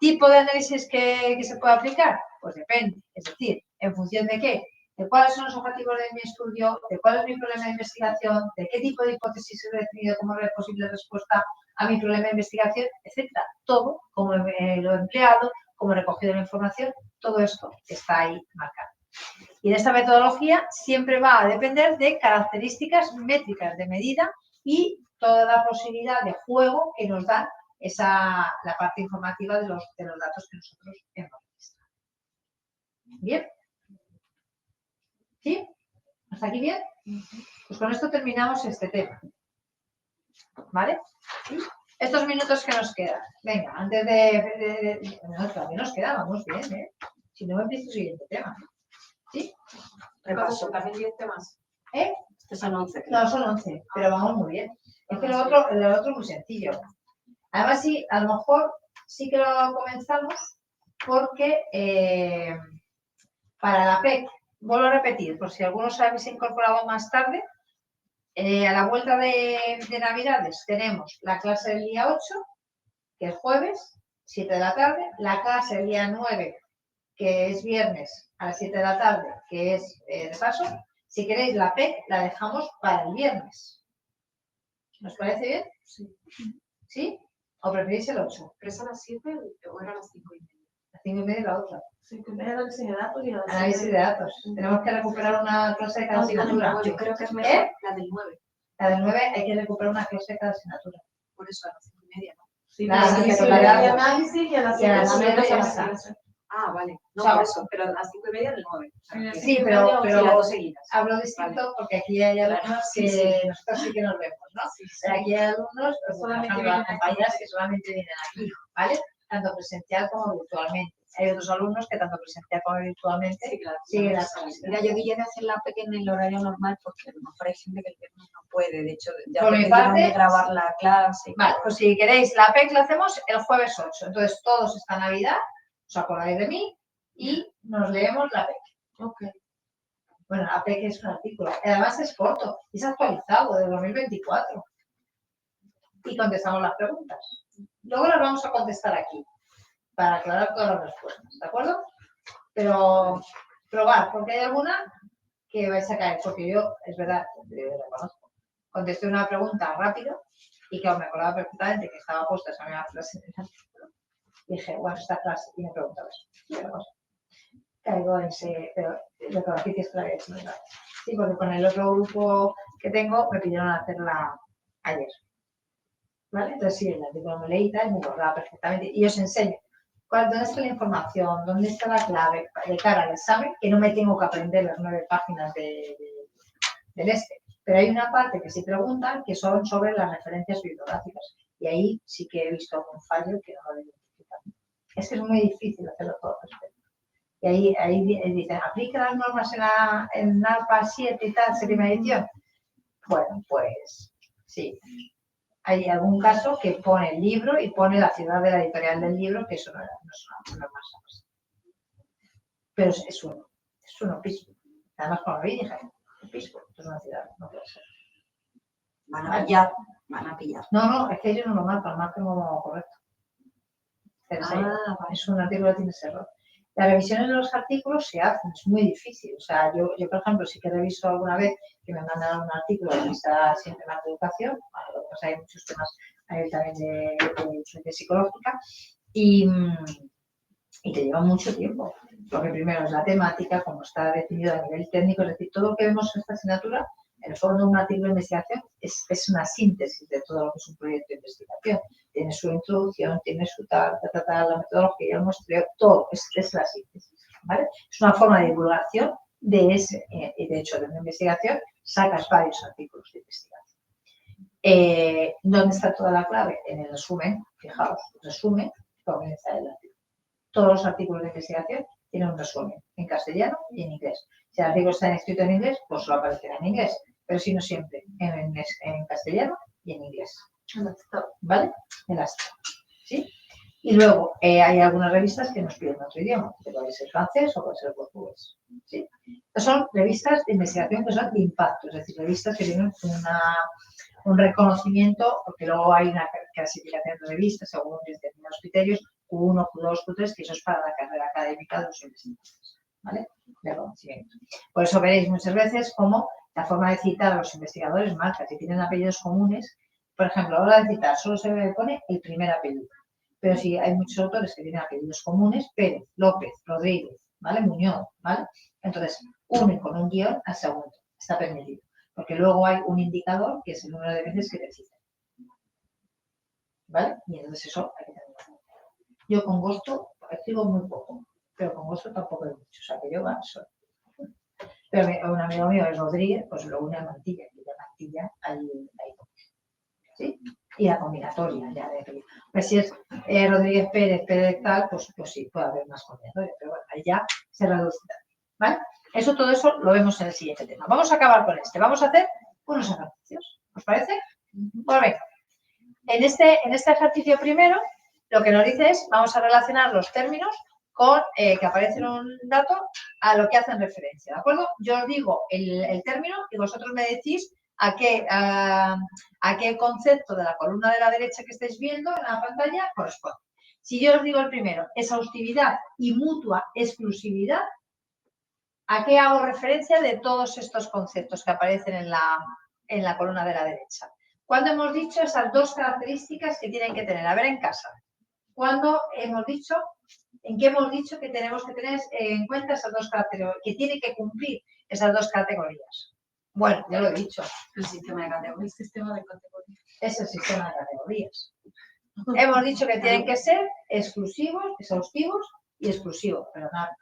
¿Tipo de análisis que se puede aplicar? Pues depende. Es decir, ¿en función de qué? De cuáles son los objetivos de mi estudio, de cuál es mi problema de investigación, de qué tipo de hipótesis he definido como posible respuesta a mi problema de investigación, etcétera. Todo, como lo he empleado, como he recogido la información, todo esto está ahí marcado. Y en esta metodología siempre va a depender de características métricas de medida y toda la posibilidad de juego que nos da la parte informativa de los datos que nosotros hemos registrado. ¿Bien? ¿Sí? ¿Hasta aquí bien? Pues con esto terminamos este tema. ¿Vale? ¿Sí? Estos minutos que nos quedan. Venga, antes no, todavía nos queda, vamos bien, ¿eh? Si no, me empiezo el siguiente tema. ¿Sí? Repaso. También 10 temas. Estos son 11. No, son 11, pero vamos muy bien. Es que lo otro es muy sencillo. Además, sí, a lo mejor sí que lo comenzamos porque para la PEC, vuelvo a repetir, por si algunos habéis incorporado más tarde, a la vuelta de Navidades tenemos la clase del día 8, que es jueves, 7 de la tarde, la clase del día 9, que es viernes, a las 7 de la tarde, que es repaso. Si queréis la PEC, la dejamos para el viernes. ¿Nos parece bien? Sí. ¿Sí? ¿O preferís el 8? ¿Pero es a las 7 o era a las 5:30? A 5:30 la otra. Sí, primero análisis de datos y a las Análisis de datos. Tenemos que recuperar una clase de cada asignatura. Yo creo que es mejor. La del 9. La del 9 hay que recuperar una clase de cada asignatura. Por eso a las 5:30, ¿no? Sí, Nada, pero sí, sí, pero hay ya- análisis y a las y a las 7 7 ya a las está. 7. Ah, vale. No, O sea, por eso. Pero a las 5:30 del 9. O sea, que- Sí, Sí, pero las dos seguidas. hablo distinto porque aquí hay alumnos que Sí. nosotros sí que nos vemos, ¿no? Sí, sí. Pero aquí hay alumnos, por Solamente ejemplo, vienen las compañeras que solamente vienen aquí, ¿vale? Tanto presencial como virtualmente. Hay otros alumnos que tanto presencial como virtualmente Sí, claro. siguen No, las no, clases. Mira, yo quería hacer la PEC en el horario normal porque a lo mejor hay gente que el viernes no puede. De hecho, ya Por me mi pidieron parte, de grabar la clase. Vale, pues si queréis, la PEC la hacemos el jueves 8. Entonces, todos esta Navidad, os acordáis de mí y nos leemos la PEC. Ok. Bueno, la PEC es un artículo. Además es corto, es actualizado de 2024. Y contestamos las preguntas. Luego las vamos a contestar aquí, para aclarar todas las respuestas, ¿de acuerdo? Pero probar, porque hay alguna que vais a caer, porque yo, es verdad, la conozco. Contesté una pregunta rápido y que me acordaba perfectamente que estaba puesta esa misma frase en el artículo. Y dije, bueno, esta frase, y me preguntaba eso. Pero bueno, caigo en ese, pero lo que aquí es que la había hecho, ¿verdad? Sí, porque con el otro grupo que tengo me pidieron hacerla ayer. ¿Vale? Entonces sí, el artículo me leí y tal, me acordaba perfectamente. Y os enseño dónde está la información, dónde está la clave de cara al examen, que no me tengo que aprender las 9 páginas del este. Pero hay una parte que sí preguntan que son sobre las referencias bibliográficas. Y ahí sí que he visto algún fallo que no lo he identificado. Es que es muy difícil hacerlo todo perfecto. Y ahí dicen, ¿aplica las normas en ARPA 7 y tal, séptima edición? Bueno, pues sí. Hay algún caso que pone el libro y pone la ciudad de la editorial del libro, que eso no son normas. Pero es uno, Pisco. Además, cuando lo vi dije, Pisco, esto es una ciudad, no puede ser. Van a pillar. Van a pillar. No, es que ellos no lo marcan como correcto. Es un artículo que tiene ese error. Las revisiones de los artículos se hacen, es muy difícil. O sea, yo por ejemplo, sí que reviso alguna vez que me mandan un artículo de está siempre más de educación, bueno, pues hay muchos temas hay también de psicológica, y te lleva mucho tiempo. Porque primero es la temática, como está definido a nivel técnico, es decir, todo lo que vemos en esta asignatura, en el fondo un artículo de investigación es una síntesis de todo lo que es un proyecto de investigación. Tiene su introducción, tiene su la metodología, el muestreo, todo, es la síntesis, ¿vale? Es una forma de divulgación de ese, y de hecho de una investigación sacas varios artículos de investigación. ¿Dónde está toda la clave? En el resumen, fijaos, resumen, comienza el artículo. Todos los artículos de investigación tiene un resumen en castellano y en inglés. Si el artículo está escrito en inglés, pues solo aparecerá en inglés, pero si no siempre en castellano y en inglés. ¿Vale? En las ¿sí? Y luego hay algunas revistas que nos piden otro idioma, que puede ser francés o puede ser portugués. ¿Sí? Son revistas de investigación que son de impacto, es decir, revistas que tienen un reconocimiento, porque luego hay una clasificación de revistas según determinados criterios, Q1, Q2, Q3, que eso es para la carrera académica de los investigadores, ¿vale? De conocimiento. Por eso veréis muchas veces cómo la forma de citar a los investigadores marca que tienen apellidos comunes. Por ejemplo, a la hora de citar solo se le pone el primer apellido. Pero sí, hay muchos autores que tienen apellidos comunes, Pérez, López, Rodríguez, ¿vale? Muñoz, ¿vale? Entonces, unen con un guión al segundo, está permitido. Porque luego hay un indicador que es el número de veces que te citan. ¿Vale? Y entonces eso hay que tenerlo en cuenta. Yo con gusto escribo muy poco, pero con gusto tampoco hay mucho. O sea, que yo va solo. Pero un amigo mío es Rodríguez, pues lo une a Mantilla, y de Mantilla hay ¿sí? Y la combinatoria ya de pues si es Rodríguez Pérez, Pérez tal, pues sí, puede haber más combinatorias, pero bueno, ahí ya se reduce, ¿vale? Todo eso lo vemos en el siguiente tema. Vamos a acabar con este, vamos a hacer unos ejercicios, ¿os parece? Pues venga, en este ejercicio primero, lo que nos dice es, vamos a relacionar los términos con que aparece en un dato a lo que hacen referencia, ¿de acuerdo? Yo os digo el término y vosotros me decís a qué concepto de la columna de la derecha que estáis viendo en la pantalla corresponde. Si yo os digo el primero, exhaustividad y mutua exclusividad, ¿a qué hago referencia de todos estos conceptos que aparecen en la columna de la derecha? ¿Cuándo hemos dicho esas dos características que tienen que tener? A ver en casa. ¿Cuándo hemos dicho, en qué hemos dicho que tenemos que tener en cuenta esas dos características, que tienen que cumplir esas dos categorías? Bueno, ya lo he dicho. El sistema de categorías. Es el sistema de categorías. Hemos dicho que tienen que ser exclusivos, exhaustivos y exclusivos, pero nada.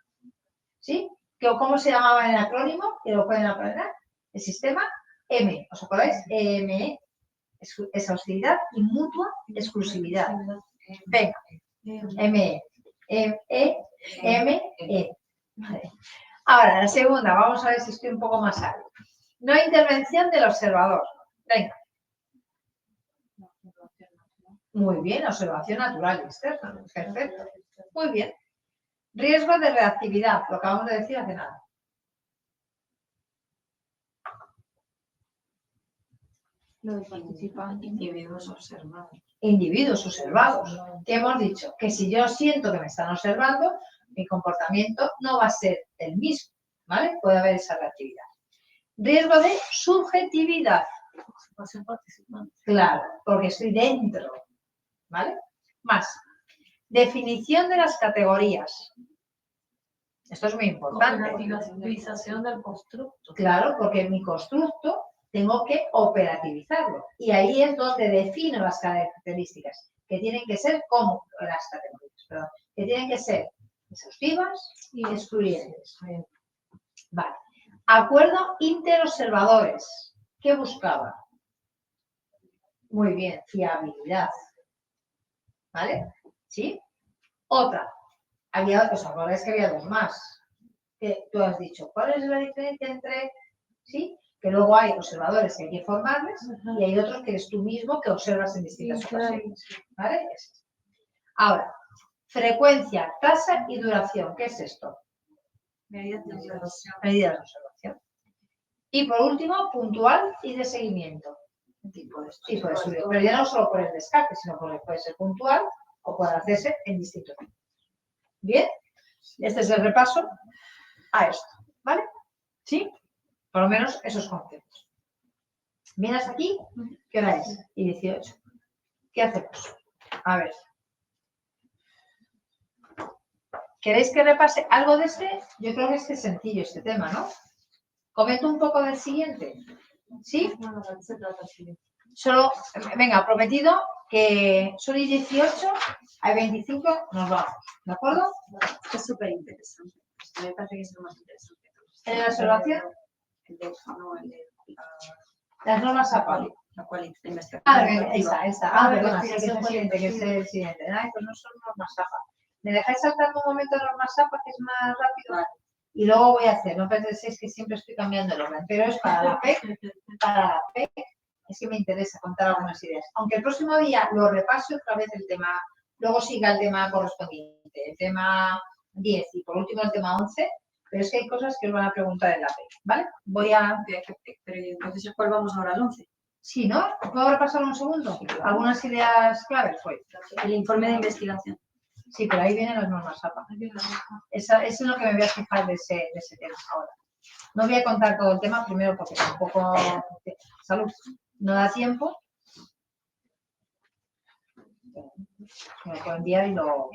¿Sí? ¿Cómo se llamaba en el acrónimo? Que lo pueden aprender. El sistema M. ¿Os acordáis? ME. Exhaustividad y mutua exclusividad. Venga. ME. ME. Vale. Ahora, la segunda. Vamos a ver si estoy un poco más hábil. No intervención del observador. Venga. Muy bien, observación natural y externa. Perfecto. Muy bien. Riesgo de reactividad. Lo acabamos de decir hace nada. Los participantes. Individuos observados. Individuos observados. ¿Qué hemos dicho? Que si yo siento que me están observando, mi comportamiento no va a ser el mismo. ¿Vale? Puede haber esa reactividad. Riesgo de subjetividad. Claro, porque estoy dentro. ¿Vale? Más. Definición de las categorías. Esto es muy importante. Operativalización del constructo. Claro, porque mi constructo tengo que operativizarlo. Y ahí es donde defino las características, que tienen que ser como las categorías, perdón, que tienen que ser exhaustivas y excluyentes. Vale. Acuerdo interobservadores. ¿Qué buscaba? Muy bien, fiabilidad. ¿Vale? ¿Sí? Otra. ¿Os acordáis que había dos más? Que tú has dicho, ¿cuál es la diferencia entre, sí? Que luego hay observadores que hay que formarles y hay otros que eres tú mismo que observas en distintas ocasiones. ¿Vale? Ahora, frecuencia, tasa y duración. ¿Qué es esto? Medidas de observación. Medidas de observación. Y por último, puntual y de seguimiento. Tipo de estudio. Pero ya no solo por el descarte, sino porque puede ser puntual o puede hacerse en distintos tiempos. Bien, este es el repaso a esto, ¿vale? ¿Sí? Por lo menos esos conceptos. ¿Bien hasta aquí? ¿Qué hora es? Y 18. ¿Qué hacemos? A ver. ¿Queréis que repase algo de este? Yo creo que es sencillo este tema, ¿no? Comento un poco del siguiente. ¿Sí? Solo, venga, prometido que solo hay 18, hay 25, nos vamos. ¿De acuerdo? Es súper interesante. Me parece que es lo más interesante. ¿En la observación? Las normas APA. La cual la investigación. Ah, esa. Perdona, sí, que es el siguiente, que es el siguiente. Ay, pues no son normas APA. ¿Me dejáis saltando un momento Norma Sapa, que es más rápido? Y luego voy a hacer, no penséis que siempre estoy cambiando el orden, pero es para la PEC, es que me interesa contar algunas ideas. Aunque el próximo día lo repase otra vez el tema, luego siga el tema correspondiente, el tema 10 y por último el tema 11, pero es que hay cosas que os van a preguntar en la PEC, ¿vale? Pero entonces, ¿cuál vamos ahora al 11? Sí, ¿no? ¿Puedo repasar un segundo? Algunas ideas claves, pues. El informe de investigación. Sí, pero ahí vienen las normas APA. Eso es lo que me voy a fijar de ese tema ahora. No voy a contar todo el tema primero porque tampoco... Salud. No da tiempo. Me lo puedo enviar y lo...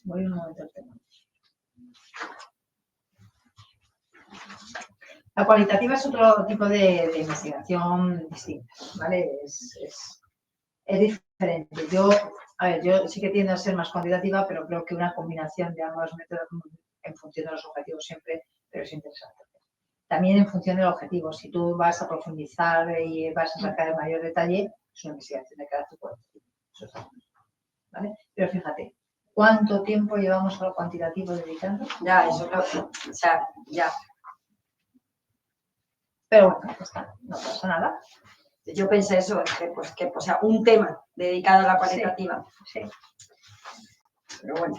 Voy un momento al tema. La cualitativa es otro tipo de investigación distinta, ¿vale? Es diferente. Yo sí que tiendo a ser más cuantitativa, pero creo que una combinación de ambos métodos en función de los objetivos siempre, pero es interesante. También en función del objetivo. Si tú vas a profundizar y vas a sacar el mayor detalle, es una investigación de carácter cualitativo. Eso está bien, ¿vale? Pero fíjate, ¿cuánto tiempo llevamos a lo cuantitativo dedicando? Ya, eso o sea, ya. Pero bueno, ya está, no pasa nada. Yo pensé eso, o sea, un tema dedicado a la cualitativa. Sí. Pero bueno.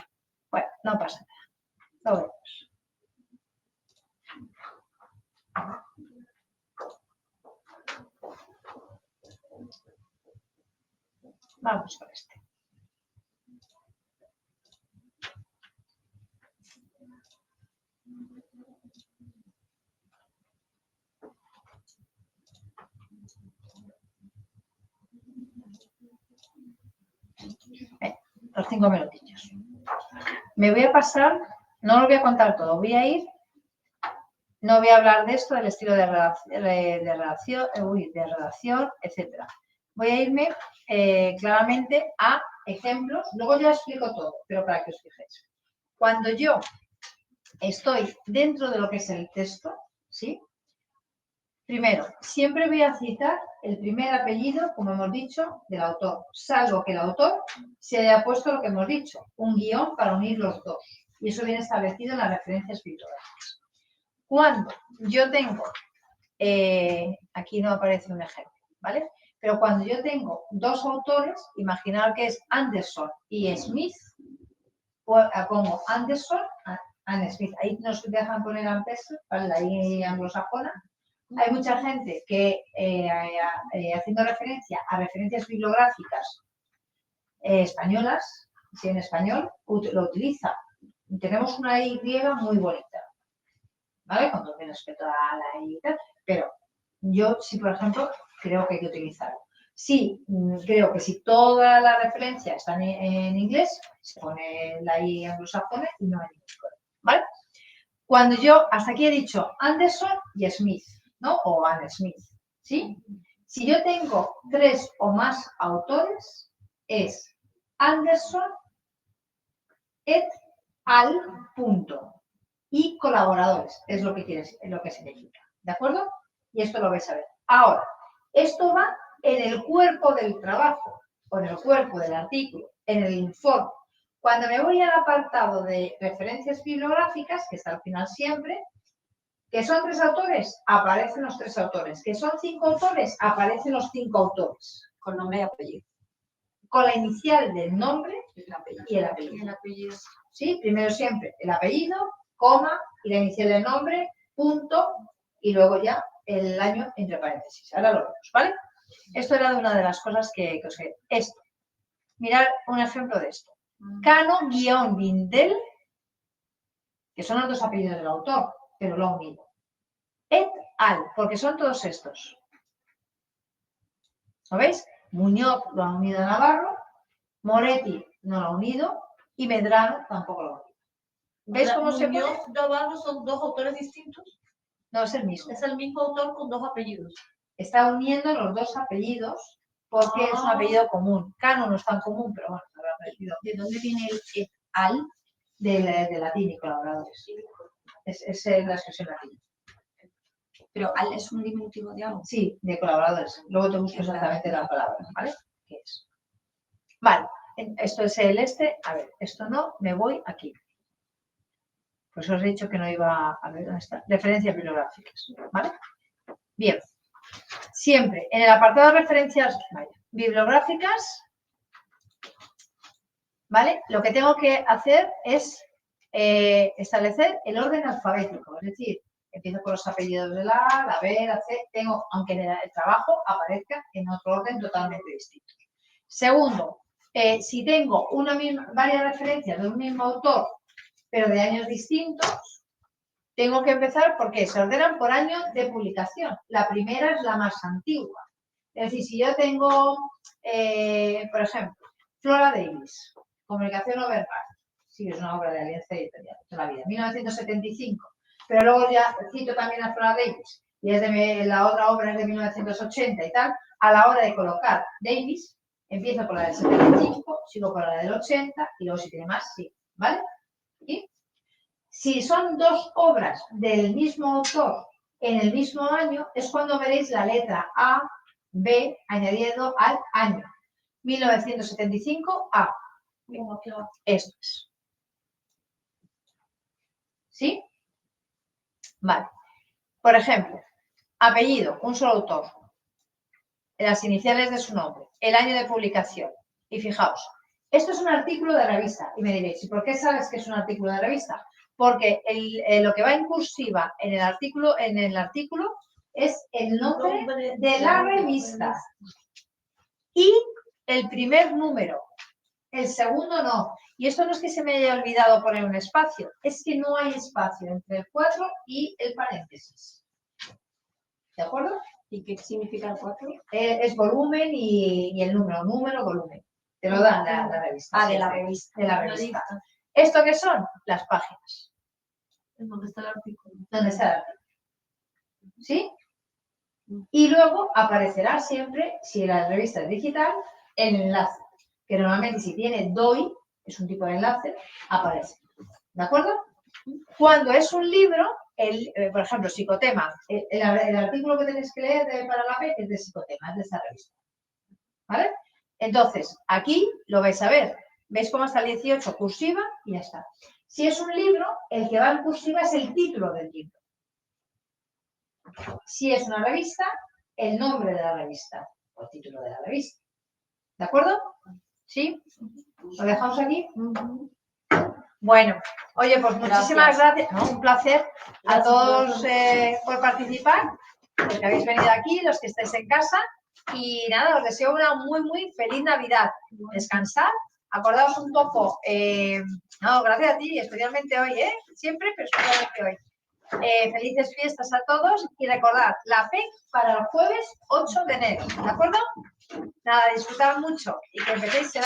Bueno, no pasa nada. Lo vemos. Vamos con este. Los 5 minutillos. Me voy a pasar, no lo voy a contar todo, voy a ir, no voy a hablar de esto, del estilo de redacción, etcétera. Voy a irme claramente a ejemplos, luego ya explico todo, pero para que os fijéis. Cuando yo estoy dentro de lo que es el texto, ¿sí? Primero, siempre voy a citar el primer apellido, como hemos dicho, del autor, salvo que el autor se haya puesto lo que hemos dicho, un guión para unir los dos. Y eso viene establecido en las referencias bibliográficas. Cuando yo tengo, aquí no aparece un ejemplo, ¿vale? Pero cuando yo tengo dos autores, imaginar que es Anderson y Smith, pongo Anderson, Anne Smith, ahí nos dejan poner Anderson, ¿vale? Ahí anglosajona. Hay mucha gente que, haciendo referencia a referencias bibliográficas españolas, si en español, lo utiliza. Tenemos una Y muy bonita, ¿vale? Con todo el respeto a la Y, pero yo sí, por ejemplo, creo que hay que utilizarlo. Sí, creo que si todas las referencias están en inglés, se pone la I anglosajona y no hay ningún problema, ¿vale? Cuando yo, hasta aquí he dicho Anderson y Smith, ¿no? O Anne Smith, ¿sí? Si yo tengo 3 o más autores, es Anderson et al. Y colaboradores, es lo que significa, ¿de acuerdo? Y esto lo vais a ver. Ahora, esto va en el cuerpo del trabajo, o en el cuerpo del artículo, en el informe. Cuando me voy al apartado de referencias bibliográficas, que está al final siempre, que son 3 autores, aparecen los 3 autores. Que son 5 autores, aparecen los 5 autores. Con nombre y apellido. Con la inicial del nombre y el apellido. Y el apellido. ¿Sí? Primero siempre el apellido, coma, y la inicial del nombre, punto, y luego ya el año entre paréntesis. Ahora lo vemos, ¿vale? Esto era una de las cosas que os quería. Esto. Mirad un ejemplo de esto. Cano-Vindel, que son los 2 apellidos del autor, pero lo ha unido. Et al, porque son todos estos. ¿Lo veis? Muñoz lo ha unido a Navarro, Moretti no lo ha unido y Medrano tampoco lo ha unido. ¿Veis cómo se pone? Muñoz y Navarro son 2 autores distintos. No, es el mismo. Es el mismo autor con 2 apellidos. Está uniendo los 2 apellidos porque es un apellido común. Cano no es tan común, pero bueno, habrá apellido. ¿De dónde viene el et Al, de latín y colaboradores. Es la expresión latina. pero al es un diminutivo de algo. Sí, de colaboradores. Luego te busco exactamente la palabra, ¿vale? ¿Qué es? Vale, esto es el este. A ver, esto no, me voy aquí. Pues os he dicho que no iba a ver dónde está. Referencias bibliográficas, ¿vale? Bien. Siempre en el apartado de referencias bibliográficas, ¿vale? Lo que tengo que hacer es establecer el orden alfabético, es decir, empiezo con los apellidos de la B, la C, tengo, aunque en el trabajo aparezca en otro orden totalmente distinto. Segundo, si tengo varias referencias de un mismo autor, pero de años distintos, tengo que empezar porque se ordenan por año de publicación. La primera es la más antigua. Es decir, si yo tengo, por ejemplo, Flora Davis, Comunicación no verbal, sí, es una obra de Alianza Editorial de la vida, 1975, pero luego ya cito también a Flora Davis, y es de la otra obra es de 1980 y tal, a la hora de colocar Davis, empiezo con la del 75, sigo con la del 80, y luego si tiene más, sí, ¿vale? ¿Y? Si son dos obras del mismo autor en el mismo año, es cuando veréis la letra A, B, añadiendo al año. 1975, A. Esto es. ¿Sí? Vale. Por ejemplo, apellido, un solo autor. Las iniciales de su nombre, el año de publicación. Y fijaos, esto es un artículo de revista. Y me diréis, ¿y por qué sabes que es un artículo de revista? Porque lo que va en cursiva en el artículo es el nombre de la revista. Y el primer número. El segundo no. Y esto no es que se me haya olvidado poner un espacio, es que no hay espacio entre el 4 y el paréntesis. ¿De acuerdo? ¿Y qué significa el 4? Es volumen y el número, volumen. Te lo dan la revista. Ah, de la revista. De la revista. ¿Esto qué son? Las páginas. ¿Dónde está el artículo? ¿Dónde está el artículo? ¿Sí? Y luego aparecerá siempre, si la revista es digital, el enlace. Que normalmente si tiene DOI, es un tipo de enlace, aparece. ¿De acuerdo? Cuando es un libro, por ejemplo, Psicotema, el artículo que tenéis que leer para la P es de Psicotema, es de esta revista. ¿Vale? Entonces, aquí lo vais a ver. ¿Veis cómo hasta el 18 cursiva? Y ya está. Si es un libro, el que va en cursiva es el título del libro. Si es una revista, el nombre de la revista o el título de la revista. ¿De acuerdo? ¿Sí? ¿Lo dejamos aquí? Bueno, oye, pues muchísimas gracias. No, un placer a todos por participar, los que habéis venido aquí, los que estáis en casa. Y nada, os deseo una muy, muy feliz Navidad. Descansad, acordaos un poco. No, gracias a ti, especialmente hoy, siempre, pero especialmente hoy. Felices fiestas a todos y recordad, la PEC para el jueves 8 de enero, ¿de acuerdo? Nada, disfrutad mucho y que empecéis